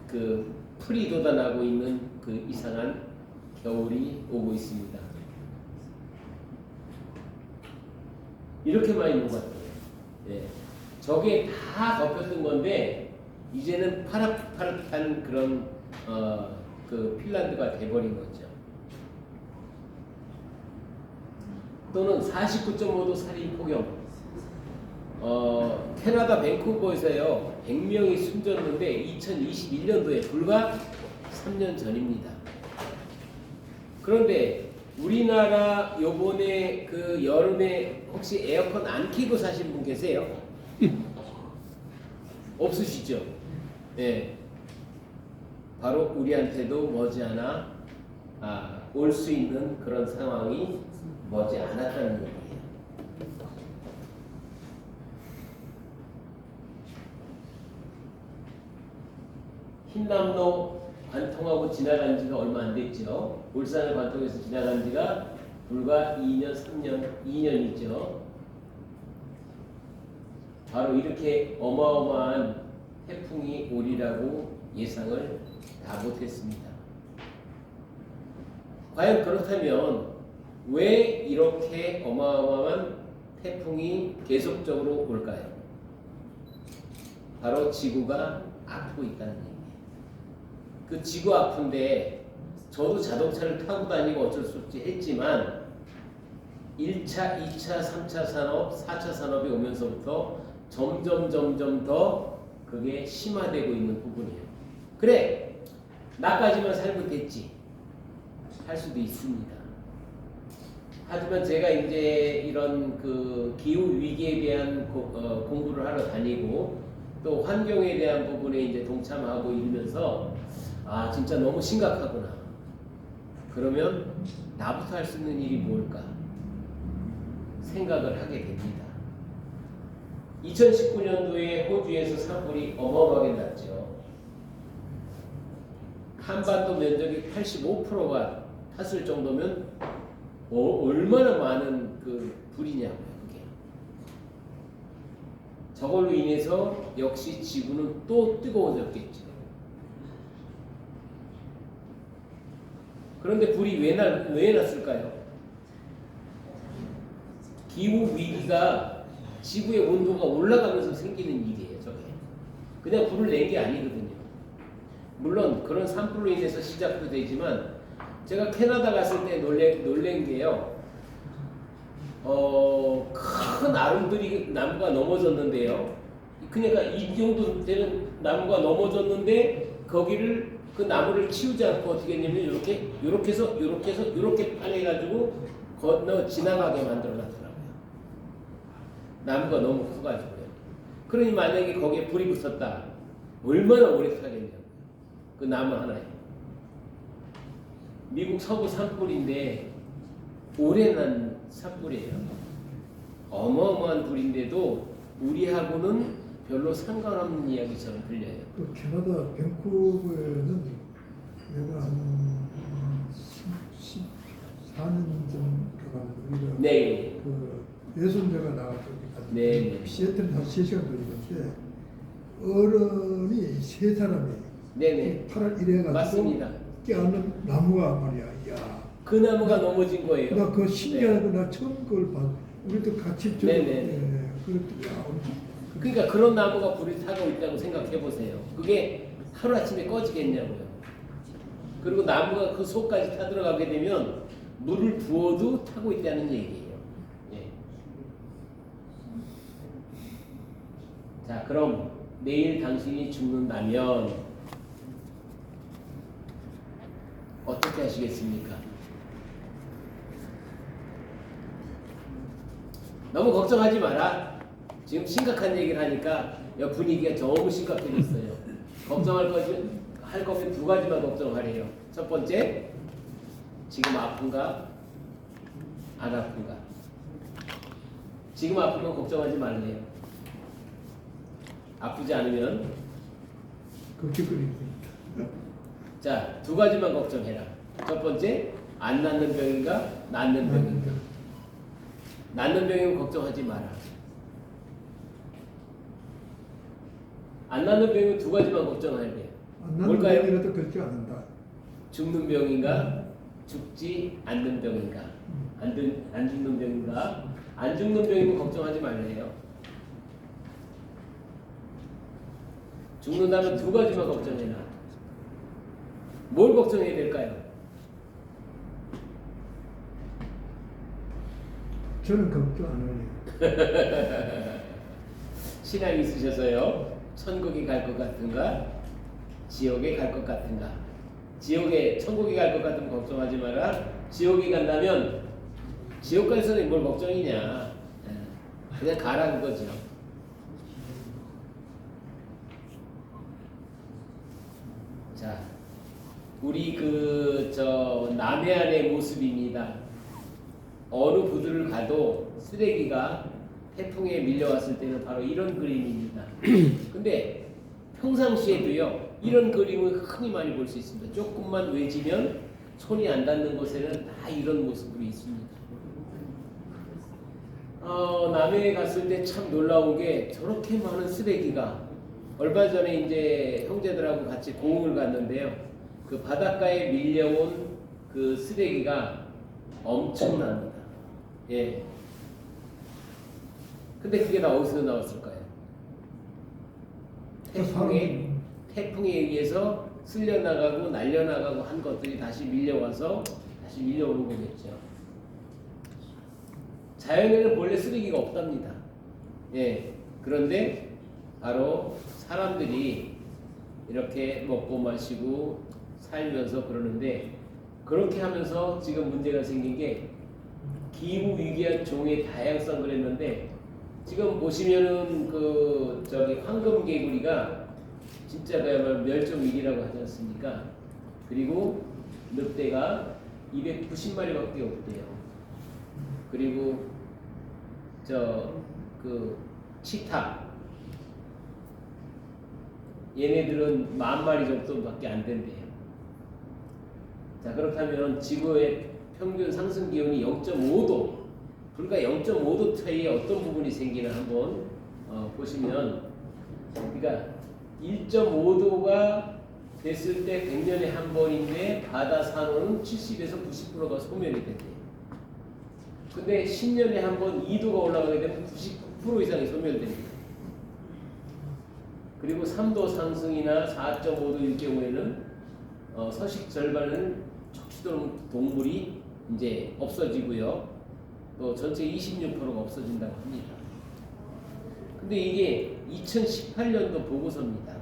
그 풀이 돋아나고 있는 그 이상한 겨울이 오고 있습니다. 이렇게 많이 녹았대요. 예. 저게 다 덮였던 건데 이제는 파릇파릇한 그런 그 핀란드가 돼버린 거죠. 또는 49.5도 살인 폭염. 캐나다 밴쿠버에서요 100명이 숨졌는데 2021년도에 불과 3년 전입니다. 그런데 우리나라 요번에 그 여름에 혹시 에어컨 안 켜고 사신 분 계세요? 없으시죠? 네. 바로 우리한테도 머지않아 올 수 있는 그런 상황이 머지않았다는 얘기예요. 흰남로 관통하고 지나간 지가 얼마 안 됐죠. 울산을 관통해서 지나간 지가 불과 2년, 3년, 2년이죠. 바로 이렇게 어마어마한 태풍이 오리라고 예상을 다 못했습니다. 과연 그렇다면 왜 이렇게 어마어마한 태풍이 계속적으로 올까요? 바로 지구가 아프고 있다는 얘기예요. 그 지구 아픈데 저도 자동차를 타고 다니고 어쩔 수 없이 했지만 1차, 2차, 3차 산업, 4차 산업이 오면서부터 점점 더 그게 심화되고 있는 부분이에요. 그래, 나까지만 살면 됐지 할 수도 있습니다. 하지만 제가 이제 이런 그 기후 위기에 대한 공부를 하러 다니고 또 환경에 대한 부분에 이제 동참하고 이러면서 진짜 너무 심각하구나. 그러면 나부터 할 수 있는 일이 뭘까 생각을 하게 됩니다. 2019년도에 호주에서 산불이 어마어마하게 났죠. 한반도 면적이 85%가 탔을 정도면 얼마나 많은 그 불이냐고요, 그게. 저걸로 인해서 역시 지구는 또 뜨거워졌겠죠. 그런데 불이 왜 났을까요? 기후 위기가 지구의 온도가 올라가면서 생기는 일이에요, 저게. 그냥 불을 낸 게 아니거든요. 물론 그런 산불로 인해서 시작도 되지만 제가 캐나다 갔을 때 놀란 게요. 큰 아름드리 나무가 넘어졌는데요. 그러니까 이 정도 되는 나무가 넘어졌는데 거기를 그 나무를 치우지 않고 어떻게 했냐면 이렇게 해서 이렇게 파내가지고 건너 지나가게 만들어놨더라고요. 나무가 너무 커가지고요. 그러니 만약에 거기에 불이 붙었다, 얼마나 오래 타겠냐고요. 그 나무 하나에. 미국 서부 산불인데 오래 난 산불이에요. 어마어마한 불인데도 우리하고는 별로 상관없는 이야기처럼 들려요. 그 캐나다 밴쿠버에는 내가 한 14년 전 가가지고 우리가 네. 그 예술대가 나가서 네. 시애틀에 한 3시간 걸리는데 어른이 3사람이 네네. 8월 1일 해가지고 맞습니다. 깨어는 나무가 말이야. 야. 그 나무가 넘어진 거예요. 나 그거 신기하고 나 처음 그걸 봤. 우리도 같이 좀. 네네. 그랬더니 그러니까 그런 나무가 불이 타고 있다고 생각해 보세요. 그게 하루아침에 꺼지겠냐고요. 그리고 나무가 그 속까지 타들어가게 되면 물을 부어도 타고 있다는 얘기예요. 예. 자, 그럼 내일 당신이 죽는다면 어떻게 하시겠습니까? 너무 걱정하지 마라. 지금 심각한 얘기를 하니까 분위기가 너무 심각해졌어요. 할 거면 2가지만 걱정하래요. 첫 번째, 지금 아픈가? 안 아픈가? 지금 아프면 걱정하지 말래요. 아프지 않으면 걱정거리고. 자, 2가지만 걱정해라. 첫 번째, 안 낫는 병인가? 낫는 병인가? 낫는 병이면 걱정하지 마라. 안 낫는 병이면 2가지만 걱정해야 돼요. 안 나는 뭘까요? 병이라도 걱정 안 한다. 죽는 병인가? 죽지 않는 병인가? 안 죽는 병인가? 안 죽는 병이면 걱정하지 말래요. 죽는다면 2가지만 걱정해라. 뭘 걱정해야 될까요? 저는 걱정 안 해요. 신앙이 있으셔서요. 천국에 갈 것 같은가? 지옥에 갈 것 같은가? 천국에 갈 것 같으면 걱정하지 마라. 지옥에 간다면 지옥 갈 사람이 뭘 걱정이냐. 그냥 가라는 거죠. 자, 우리 남해안의 모습입니다. 어느 부두를 가도 쓰레기가 태풍에 밀려왔을 때는 바로 이런 그림입니다. 근데 평상시에도요, 이런 그림을 흔히 많이 볼 수 있습니다. 조금만 외지면 손이 안 닿는 곳에는 다 이런 모습으로 있습니다. 남해에 갔을 때 참 놀라운 게 저렇게 많은 쓰레기가, 얼마 전에 이제 형제들하고 같이 고흥을 갔는데요. 그 바닷가에 밀려온 그 쓰레기가 엄청납니다. 예. 근데 그게 다 어디서 나왔을까요? 태풍에 의해서 쓸려나가고 날려나가고 한 것들이 다시 밀려와서 다시 밀려오는 거겠죠. 자연에는 본래 쓰레기가 없답니다. 예. 그런데 바로 사람들이 이렇게 먹고 마시고 살면서 그러는데, 그렇게 하면서 지금 문제가 생긴 게 기후 위기와 종의 다양성 그랬는데, 지금 보시면은 황금 개구리가 진짜 그야말로 멸종 위기라고 하지 않습니까? 그리고 늑대가 290마리밖에 없대요. 그리고 치타, 얘네들은 10,000마리 정도밖에 안 된대요. 자, 그렇다면 지구의 평균 상승 기온이 0.5도, 불과 0.5도 차이에 어떤 부분이 생기나 한번 보시면, 그러니까 1.5도가 됐을 때 100년에 한 번인데 바다 산호는 70에서 90%가 소멸이 된대요. 근데 10년에 한 번 2도가 올라가게 되면 99% 이상이 소멸됩니다. 그리고 3도 상승이나 4.5도일 경우에는 서식 절반은 척추동 동물이 이제 없어지고요. 또 전체 26%가 없어진다고 합니다. 근데 이게 2018년도 보고서입니다.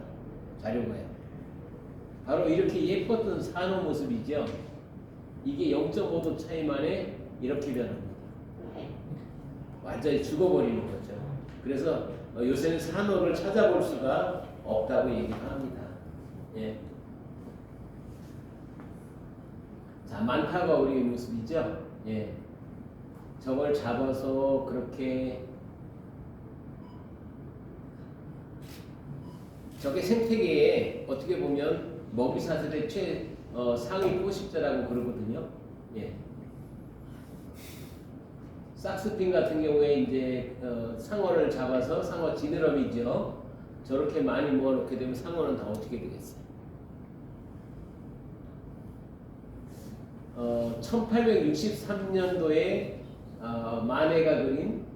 자료가요. 바로 이렇게 예뻤던 산호 모습이죠. 이게 0.5도 차이 만에 이렇게 변합니다. 완전히 죽어버리는 거죠. 그래서 요새는 산호를 찾아볼 수가 없다고 얘기를 합니다. 예. 자, 만타가 우리의 모습이죠. 예. 저걸 잡아서 그렇게, 저게 생태계에 어떻게 보면 먹이사슬의 상위 포식자라고 그러거든요. 예. 싹스핀 같은 경우에 이제 상어를 잡아서, 상어 지느러미죠. 저렇게 많이 모아놓게 되면 상어는 다 어떻게 되겠어요? 1863년도에 마네가 그린,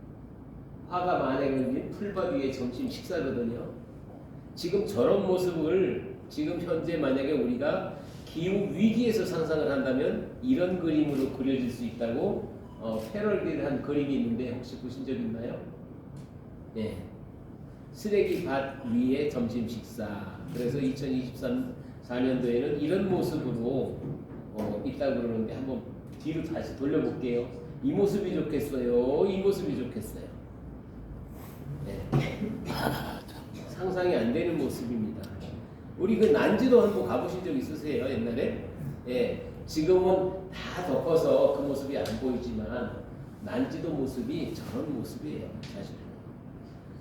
화가 마네가 그린 풀밭 위에 점심 식사거든요. 지금 저런 모습을 지금 현재 만약에 우리가 기후 위기에서 상상을 한다면 이런 그림으로 그려질 수 있다고 패러디를 한 그림이 있는데 혹시 보신 적 있나요? 네. 쓰레기 밭 위에 점심 식사. 그래서 2024년도에는 이런 모습으로 있다고 그러는데 한번 뒤로 다시 돌려볼게요. 이 모습이 좋겠어요? 이 모습이 좋겠어요? 네. 상상이 안 되는 모습입니다. 우리 그 난지도 한번 가보신 적 있으세요? 옛날에? 예. 지금은 다 덮어서 그 모습이 안 보이지만 난지도 모습이 저런 모습이에요, 사실은.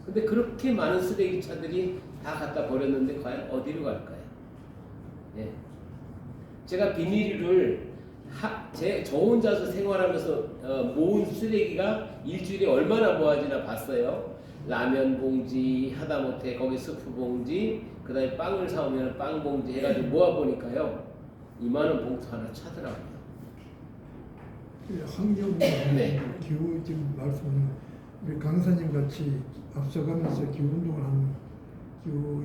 근데 그렇게 많은 쓰레기 차들이 다 갖다 버렸는데 과연 어디로 갈까요? 예. 제가 비닐을 저 혼자서 생활하면서 모은 쓰레기가 일주일에 얼마나 모아지나 봤어요. 라면 봉지, 하다못해 거기 스프 봉지, 그 다음에 빵을 사오면 빵 봉지 해가지고 모아보니까요, 20,000원 봉투 하나 차더라고요. 환경, 네. 기후 지금 말씀하는 우리 강사님 같이 앞서가면서 기후 운동을 하는 기후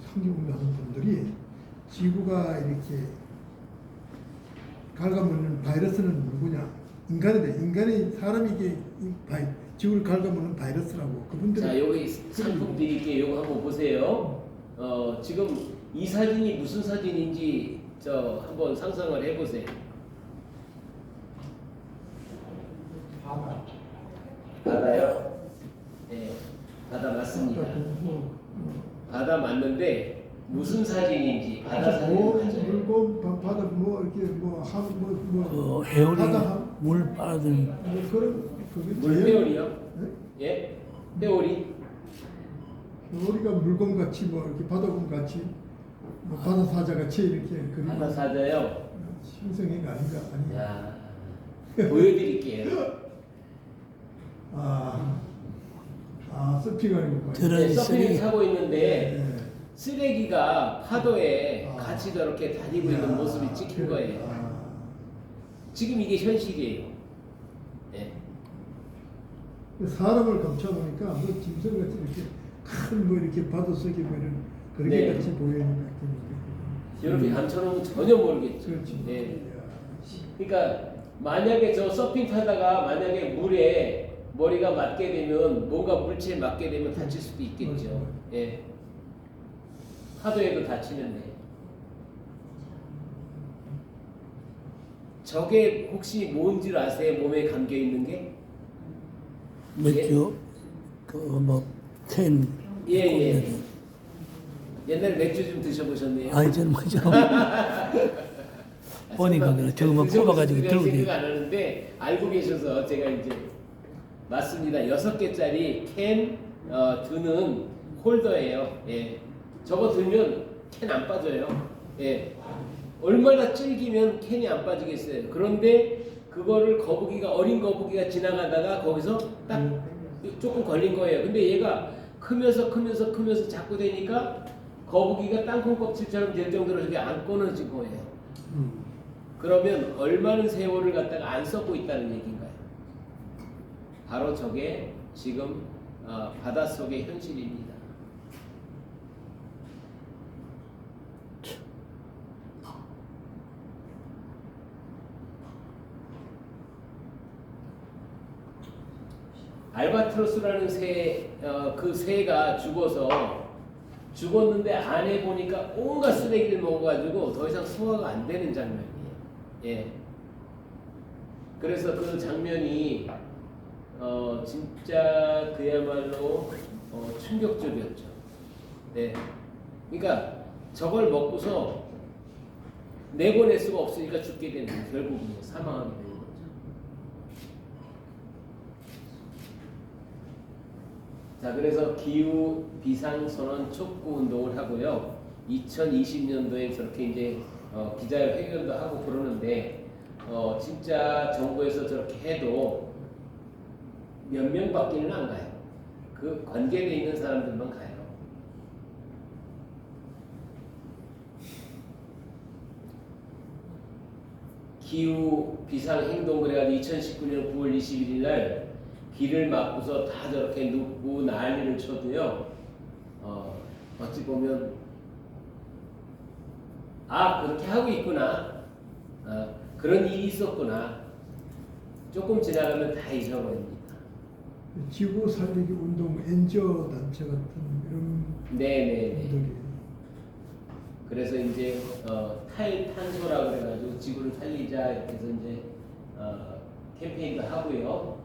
환경 운동하는 분들이 지구가 이렇게 갉아먹는 바이러스는 누구냐? 인간이 사람이 이게 지구를 갉아먹는 바이러스라고 그분들. 자, 여기 상품 드릴게요. 이거 한번 보세요. 지금 이 사진이 무슨 사진인지 한번 상상을 해보세요. 맞습니다. 뭐, 바다 맞는데 무슨 사진인지 바다 사진 맞아요. 물고 바다 뭐 이렇게 뭐한뭐 해오리 바다 물 빠진 뭐 그런 그게 물회오리요? 네? 예? 회오리? 우리가 물건 같이 뭐 이렇게 바다곰 같이 뭐 바다 사자 같이 이렇게 그리고 바다 사자요? 신성한 거 아닌가 아니. 야, 보여드릴게요. 서핑하는 거. 들어- 네, 서핑을 쓰레기. 타고 있는데 네. 쓰레기가 파도에 아. 같이 저렇게 다니고 있는 모습이 찍힌 거예요. 지금 이게 현실이에요. 네. 사람을 감춰보니까 뭐 짐승 같이 이렇게 큰 뭐 이렇게 바다 속에 보이는 그렇게 네. 같이 보이는 것 같으니까. 이렇게 감춰놓으면 전혀 모르겠죠. 그렇지. 네. 그러니까 만약에 저 서핑 타다가 만약에 물에 머리가 맞게 되면 뭔가 물체에 맞게 되면 다칠 수도 있겠죠. 맞아요. 예. 파도에도 다치는데. 저게 혹시 뭔지 아세요? 몸에 감겨 있는 게? 맥주 그뭐캔 예. 옛날에 맥주 좀 드셔보셨네요. 아니 저는 뭐죠 보니까 그래 저거 뭐 뽑아가지고 들고 생각 안 하는데 알고 계셔서 제가 이제 맞습니다. 6개짜리 캔 드는 홀더예요. 예. 저거 들면 캔 안 빠져요. 예. 얼마나 질기면 캔이 안 빠지겠어요. 그런데 그거를 거북이가 어린 거북이가 지나가다가 거기서 딱 조금 걸린 거예요. 근데 얘가 크면서 자꾸 되니까 거북이가 땅콩 껍질처럼 될 정도로 저게 안 끊어진 거예요. 그러면 얼마나 세월을 갖다가 안 썩고 있다는 얘기인가요? 바로 저게 지금 바닷속의 현실입니다. 알바트로스라는 그 새가 죽었는데 안에 보니까 온갖 쓰레기를 먹어가지고 더 이상 소화가 안 되는 장면이에요. 예. 그래서 그 장면이 진짜 그야말로 충격적이었죠. 네. 그러니까 저걸 먹고서 내보낼 수가 없으니까 죽게 되는 거예요. 결국은 사망하게 되는 거죠. 자, 그래서 기후 비상선언 촉구 운동을 하고요. 2020년도에 저렇게 이제 기자회견도 하고 그러는데 진짜 정부에서 저렇게 해도 몇 명밖에는 안 가요. 그 관계돼 있는 사람들만 가요. 기후 비상 행동 그래가지고 2019년 9월 21일 날 길을 막고서 다 저렇게 눕고 난리를 쳐도요. 어찌 보면 그렇게 하고 있구나. 그런 일이 있었구나. 조금 지나가면 다 잊어버립니다. 지구 살리기 운동 엔저 단체 같은 이런 네네네. 분들이 그래서 이제 탈탄소라 그래가지고 지구를 살리자 이렇게 해서 이제 캠페인도 하고요.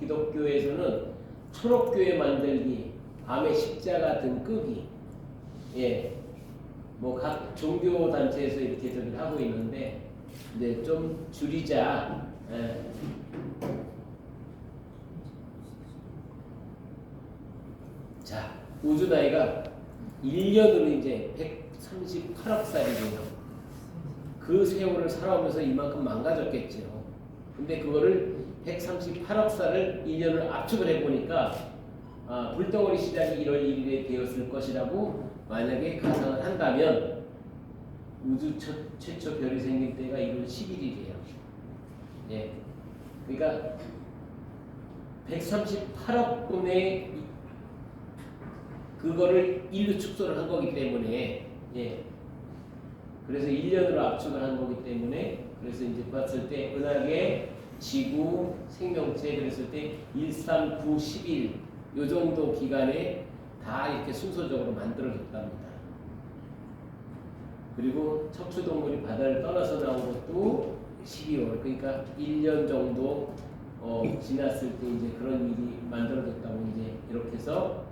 기독교에서는 초록교회 만들기, 밤에 십자가 등 끄기, 예, 뭐 각 종교 단체에서 이렇게 저기를 하고 있는데 이제 좀 줄이자. 예. 자, 우주 나이가 1년으로 이제 138억 살이고요. 그 세월을 살아오면서 이만큼 망가졌겠죠. 근데 그거를 138억 살을 1년을 압축을 해보니까 불덩어리 시작이 1월 1일에 되었을 것이라고 만약에 가상을 한다면 우주 최초 별이 생길 때가 1월 11일이에요. 예. 그러니까 138억 분의 그거를 인류 축소를 한 거기 때문에, 예. 그래서 1년으로 압축을 한 거기 때문에, 그래서 이제 봤을 때 은하계, 지구, 생명체 그랬을 때 1, 3, 9, 11 요 정도 기간에 다 이렇게 순서적으로 만들어졌답니다. 그리고 척추동물이 바다를 떠나서 나온 것도 12월, 그러니까 1년 정도 지났을 때 이제 그런 일이 만들어졌다고 이제 이렇게 해서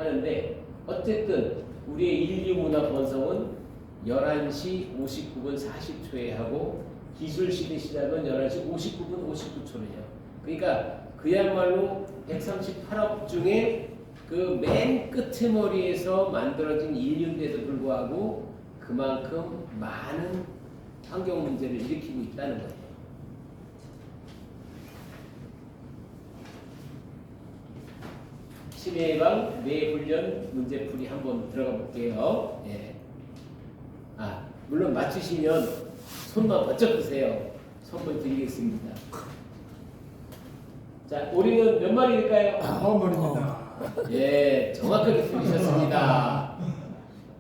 하는데 어쨌든 우리의 인류문화 번성은 11시 59분 40초에 하고 기술시대 시작은 11시 59분 59초래요. 그러니까 그야말로 138억 중에 그 맨 끝에 머리에서 만들어진 인류인데도 불구하고 그만큼 많은 환경 문제를 일으키고 있다는 거예요. 치매 예방 뇌훈련 문제풀이 한번 들어가 볼게요. 예. 물론 맞추시면 손만 번쩍 드세요. 선물 드리겠습니다. 자, 오리는 몇 마리일까요? 9마리입니다. 예, 정확하게 풀리셨습니다.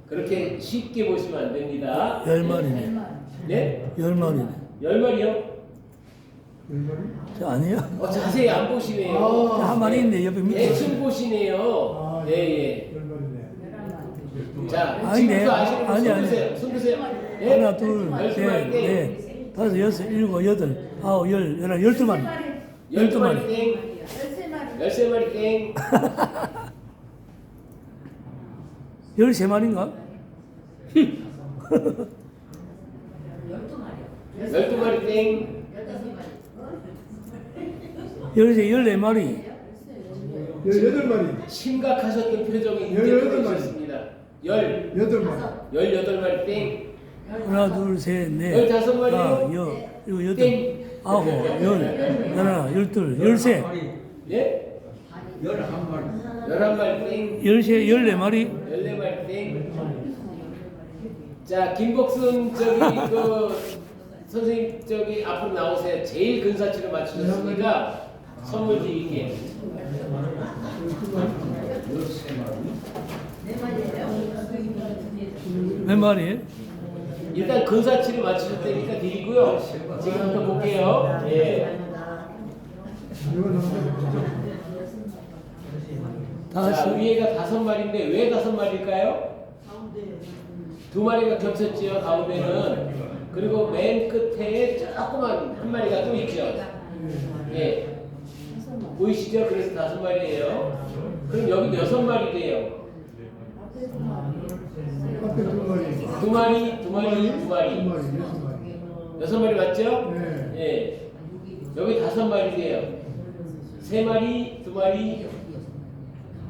그렇게 쉽게 보시면 안 됩니다. 10마리네. 네? 10마리네. 10마리요? 10마리? 아니야? 자세히 안 보시네요. 한 마리 있네, 옆에 밑에. 대충 보시네요. 예. 10마리네. 자, 아니네. 지금부터 아시는 분 아니, 손 아니. 드세요. 손 드세요. 예? 하나, 둘, 셋, 넷, 다섯, 여섯, 일곱, 여덟, 아홉, 열, 12마리. 12마리 땡. 13마리 땡. 13마리인가? 12마리 땡. 14마리. 18마리. 심각하셨던 표정이 이제 18마리. 보이셨습니다. 8마리. 18마리 땡. 하나, 둘, 셋, 넷, 15마리요? 아, 여덟, 여덟, 땡. 아홉, 열, 하나, 열둘, 열세, 예? 11마리. 11마리 땡. 14마리. 14마리 땡. 자, 김복순 선생님 앞으로 나오세요. 제일 근사치를 맞추셨으니까 선물 드릴게요. 13마리. 몇 마리? 일단 근사치를 맞추셨다니까 드리고요. 지금부터 볼게요. 예. 자, 다섯, 위에가 5마리인데 왜 5마리일까요? 2마리가 겹쳤지요, 가운데는. 그리고 맨 끝에 조그만 한 마리가 또 있죠. 예. 보이시죠? 그래서 5마리예요. 그럼 여기 6마리래요. 앞에 2마리. 2마리. 2마리. 6마리 맞죠? 네. 예. 여기 5마리래요. 3마리, 2마리,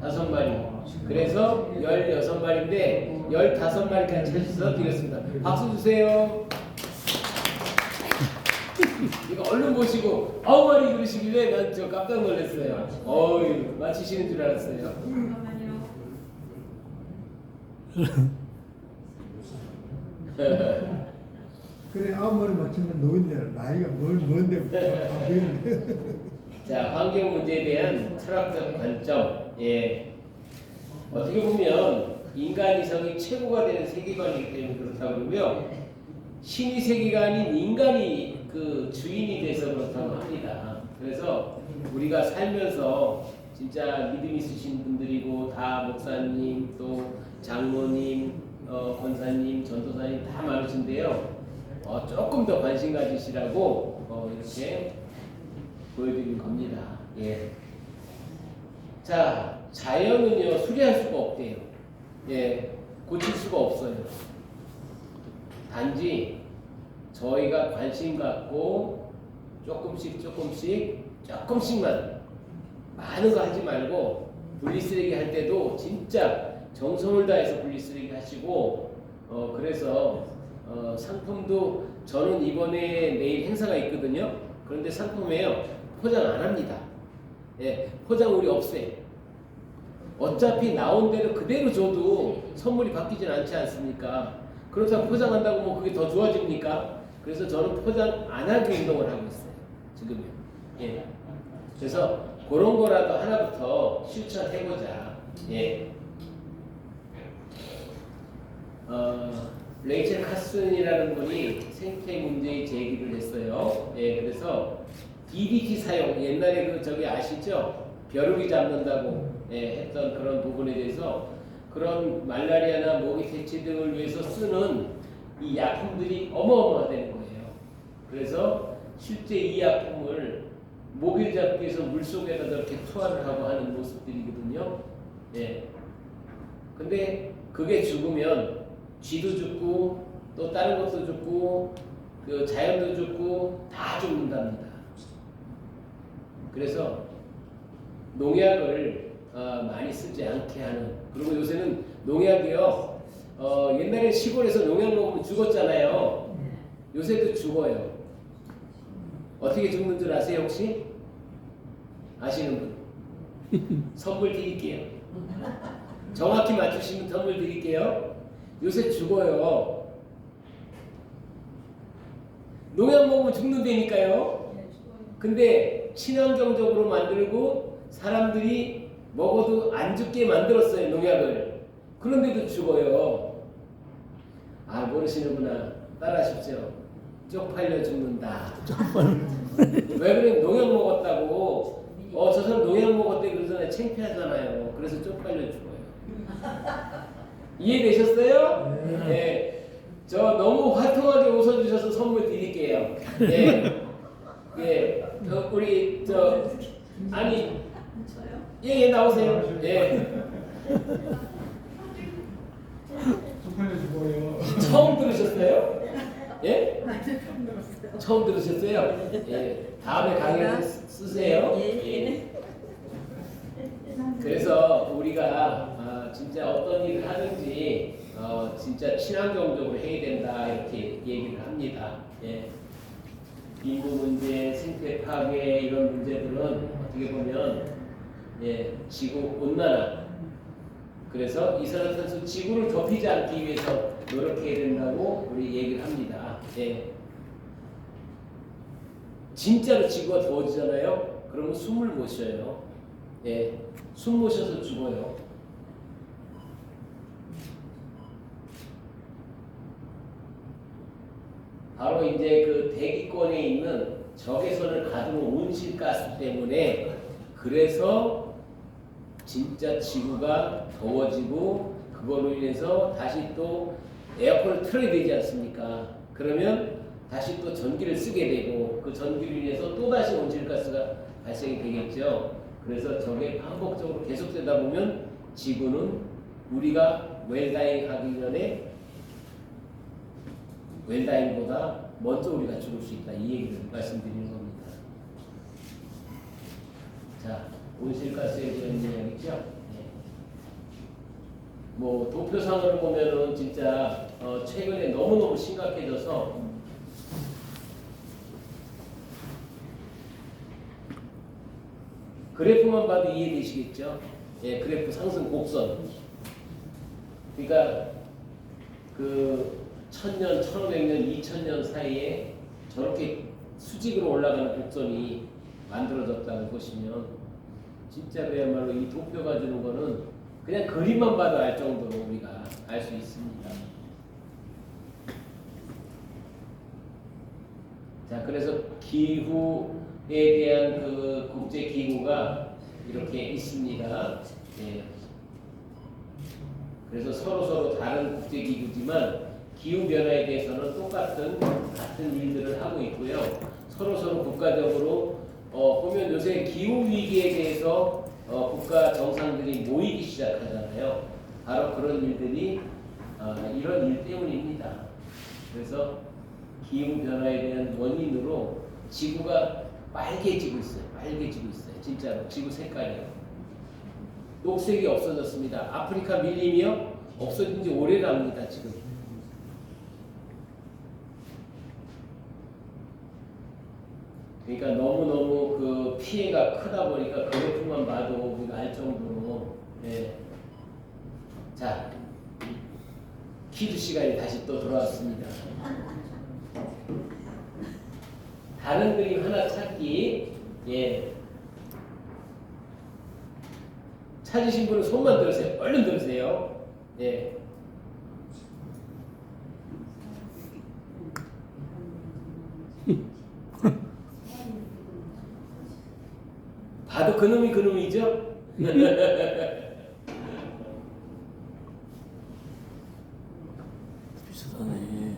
5마리. 그래서 16마리인데 15마리까지 찾아서 드렸습니다. 박수 주세요. 이거 얼른 보시고 9마리 그러시길래 난 저 깜짝 놀랐어요. 어이, 맞히시는 줄 알았어요. 그래 9마리 맞추면 노인네 나이가 뭔데 자, 환경 문제에 대한 철학적 관점. 예. 어떻게 보면 인간 이성이 최고가 되는 세계관이기 때문에 그렇다고 그러고요. 신이 세계가 아닌 인간이 그 주인이 돼서 그렇다고 합니다. 그래서 우리가 살면서 진짜 믿음 있으신 분들이고 다 목사님 또 장로님, 권사님, 전도사님 다 많으신데요. 조금 더 관심 가지시라고 이렇게 보여드린 겁니다. 예. 자, 자연은요 수리할 수가 없대요. 예, 고칠 수가 없어요. 단지 저희가 관심 갖고 조금씩만 많은 거 하지 말고 분리쓰레기 할 때도 진짜 정성을 다해서 분리쓰레기 하시고 그래서 상품도 저는 이번에 내일 행사가 있거든요. 그런데 상품에요 포장 안 합니다. 예, 포장 우리 없애요. 어차피 나온 대로 그대로 줘도 선물이 바뀌진 않지 않습니까? 그렇다고 포장한다고 뭐 그게 더 좋아집니까? 그래서 저는 포장 안 하기 운동을 하고 있어요. 지금요. 예. 그래서 그런 거라도 하나부터 실천해보자. 예. 레이첼 카슨이라는 분이 생태 문제의 제기를 했어요. 예, 그래서 DDT 사용, 옛날에 저기 아시죠? 벼룩이 잡는다고 했던 그런 부분에 대해서 그런 말라리아나 모기 퇴치 등을 위해서 쓰는 이 약품들이 어마어마하다는 거예요. 그래서 실제 이 약품을 모기를 잡기 위해서 물속에다 이렇게 투하를 하고 하는 모습들이거든요. 예. 근데 그게 죽으면 쥐도 죽고 또 다른 것도 죽고 그 자연도 죽고 다 죽는답니다. 그래서 농약을 많이 쓰지 않게 하는. 그리고 요새는 농약이요. 옛날에 시골에서 농약 먹으면 죽었잖아요. 요새도 죽어요. 어떻게 죽는 줄 아세요 혹시? 아시는 분? 선물 드릴게요. 정확히 맞추시면 선물 드릴게요. 요새 죽어요. 농약 먹으면 죽는다니까요. 근데 친환경적으로 만들고 사람들이 먹어도 안 죽게 만들었어요, 농약을. 그런데도 죽어요. 아, 모르시는구나. 따라하십시오. 쪽팔려 죽는다. 왜 그래? 농약 먹었다고. 저 사람 농약 먹었대 그러잖아요. 창피하잖아요. 그래서 쪽팔려 죽어요. 이해되셨어요? 네. 네. 저 너무 화통하게 웃어주셔서 선물 드릴게요. 예. 예. 우리 아니. 예, 나오세요. 예. 쪽팔려 죽어요. 처음 들으셨어요? 예? 처음 들으셨어요? 예. 다음에 강의를 쓰세요. 예. 그래서 우리가 진짜 어떤 일을 하든지 진짜 친환경적으로 해야 된다 이렇게 얘기를 합니다. 예. 인구 문제, 생태 파괴 이런 문제들은 어떻게 보면 지구 온난화. 그래서 이산화탄소 지구를 덮이지 않기 위해서 노력해야 된다고 우리 얘기를 합니다. 예. 진짜로 지구가 더워지잖아요. 그러면 숨을 못 쉬어요. 예. 숨 못 쉬어서 죽어요. 바로 이제 그 대기권에 있는 적외선을 가두는 온실가스 때문에 그래서 진짜 지구가 더워지고 그걸로 인해서 다시 또 에어컨을 틀어야 되지 않습니까? 그러면 다시 또 전기를 쓰게 되고 그 전기로 인해서 또 다시 온실가스가 발생이 되겠죠. 그래서 저게 반복적으로 계속되다 보면 지구는 우리가 웰다잉 하기 전에 웰다잉보다 먼저 우리가 죽을 수 있다. 이 얘기를 말씀드리는 겁니다. 자, 온실가스에 대한 이야기죠. 네. 뭐 도표상을 보면은 진짜 최근에 너무너무 심각해져서 그래프만 봐도 이해되시겠죠? 예, 그래프 상승 곡선. 그러니까 그 1000년, 1500년, 2000년 사이에 저렇게 수직으로 올라가는 곡선이 만들어졌다고 보시면 진짜 그야말로 이 도표가 주는 거는 그냥 그림만 봐도 알 정도로 우리가 알 수 있습니다. 자, 그래서 기후에 대한 그 국제 기구가 이렇게 있습니다. 예. 그래서 서로 다른 국제 기구지만 기후 변화에 대해서는 같은 일들을 하고 있고요. 서로 국가적으로 보면 요새 기후 위기에 대해서 국가 정상들이 모이기 시작하잖아요. 바로 그런 일들이 이런 일 때문입니다. 그래서 기후 변화에 대한 원인으로 지구가 빨개지고 있어요. 진짜로 지구 색깔이요. 녹색이 없어졌습니다. 아프리카 밀림이요 없어진 지 오래답니다. 지금. 그러니까 너무너무 그 피해가 크다 보니까 그래프만 봐도 우리가 알 정도로. 네. 자, 퀴즈 시간이 다시 또 돌아왔습니다. 다른 그림 하나 찾기. 예. 찾으신 분은 손만 들으세요. 얼른 들으세요. 예. 봐도 그놈이죠? 비슷하네.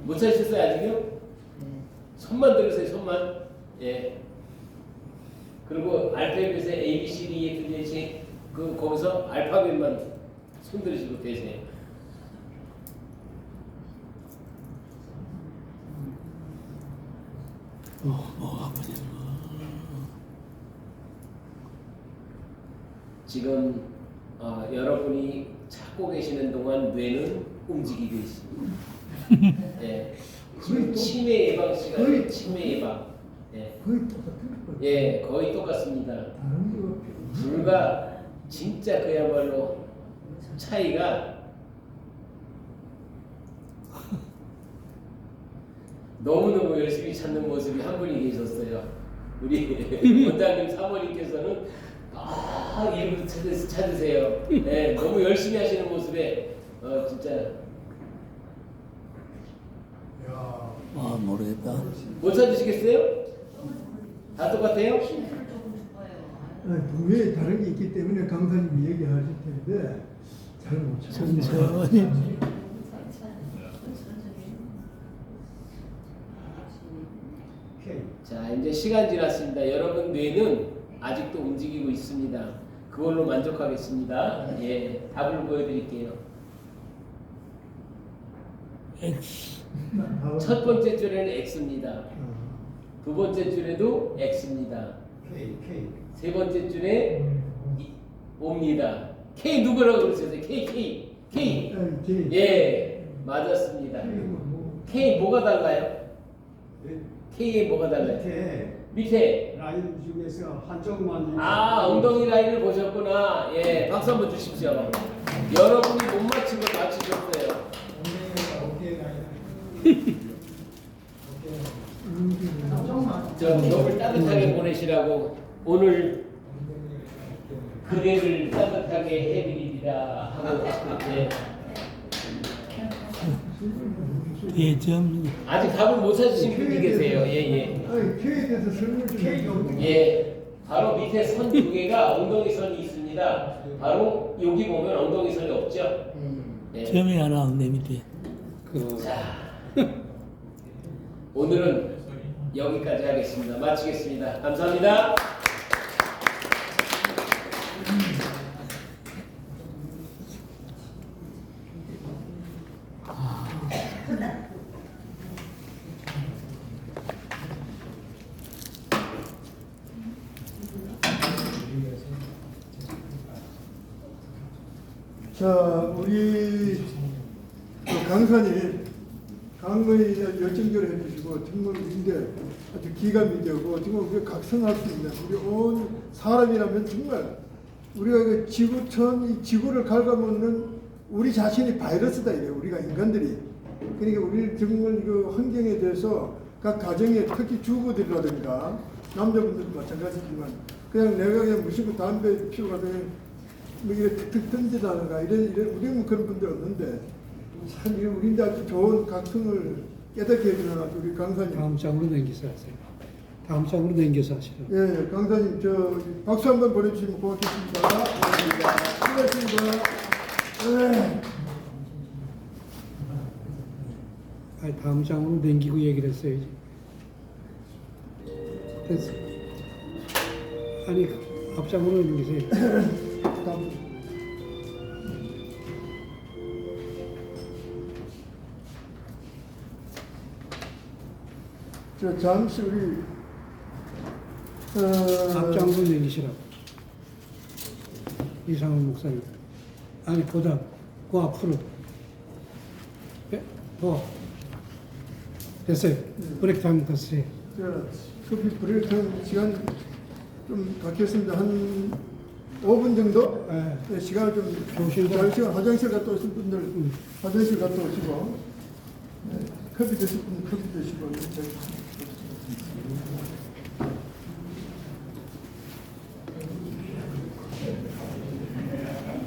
못 찾으셨어요 아직요? 손만 들으세요. 손만. 예. 그리고 알파벳에 A, B, C, D에 들리신 거기서 알파벳만 손들으시고 되세요. 아버지. 지금 여러분이 찾고 계시는 동안 뇌는 움직이고 있습니다. 예. 지금 치매 예방 시간에 치매 예방. 예. 거의 똑같은 거. 예, 거의 똑같습니다. 다른 거 불과 진짜 그야말로 차이가 너무너무 열심히 찾는 모습이 한 분이 계셨어요. 우리 원장님 사모님께서는 이름도 찾으세요. 네, 너무 열심히 하시는 모습에 진짜 야. 모르겠다. 못 찾으시겠어요? 다 똑같아요? 분명히 다른 게 있기 때문에 강사님이 얘기하실 텐데 잘 못 찾아요. 천천히. 자, 이제 시간 지났습니다. 여러분 뇌는 아직도 움직이고 있습니다. 그걸로 만족하겠습니다. 예, 답을 보여드릴게요. X. 첫 번째 줄에는 X입니다. 두 번째 줄에도 X입니다. K. 세 번째 줄에 O입니다. K 누구라고 그러세요? K. 예, 맞았습니다. K 뭐가 달라요? K에 뭐가 달라요? 밑에 라인 중에서 한쪽만 엉덩이 라인을 보셨구나. 예, 박수 한번 주십시오. 여러분이 못 맞힌 걸 맞추셨어요. 너무 따뜻하게 보내시라고 오늘 그대를 따뜻하게 해드립니다 하고 예. 예점. 아직 답을 못 찾으신 분이 계세요. 예. 아니, K에 대해서 설명 좀 해주세요. 예, 바로 밑에 선 두 개가 엉덩이 선이 있습니다. 바로 여기 보면 엉덩이 선이 없죠. 예. 점이 하나 없네 밑에. 자, 오늘은 여기까지 하겠습니다. 마치겠습니다. 감사합니다. 자, 우리 강사님 강의 열정적으로 해주시고 정말 우리인데 아주 기가 막히고 정말 우리가 각성할 수 있는 우리 온 사람이라면 정말 우리가 그 지구촌 이 지구를 갉아먹는 우리 자신이 바이러스다 이래 우리가 인간들이. 그러니까 우리 정말 그 환경에 대해서 각 가정에 특히 주부들이라든가 남자분들도 마찬가지지만 그냥 내가 그냥 무심코 담배 피우고 가다가 뭐 이래 툭툭 던지다든가 이래 우리는 그런 분들 없는데 참 우리인데 아주 좋은 각성을 깨닫게 해주는 아주 우리 강사님. 다음 장으로 넘겨서 하세요. 다음 장으로 넘겨서 하시죠. 예, 강사님 저 박수 한번 보내주시면 고맙겠습니다. 수고하셨습니다. 네. 아니, 다음 장으로 넘기고 얘기를 했어야지. 됐어. 아니, 앞장으로 넘기세요. 다음. 저 잠시 우리 앞장으로 넘기시라고. 이상훈 목사님. 아니, 보다 그 앞으로. 예? 더. 됐어요. 브레이크 타임 됐어요. 저 커피 브레이크 타임 시간 좀 갖겠습니다. 한 5분 정도 네, 시간을 좀 좋으신가요? 시간 화장실 갔다 오신 분들 화장실 갔다 오시고 네, 커피 드실 분 커피 드시고 이렇게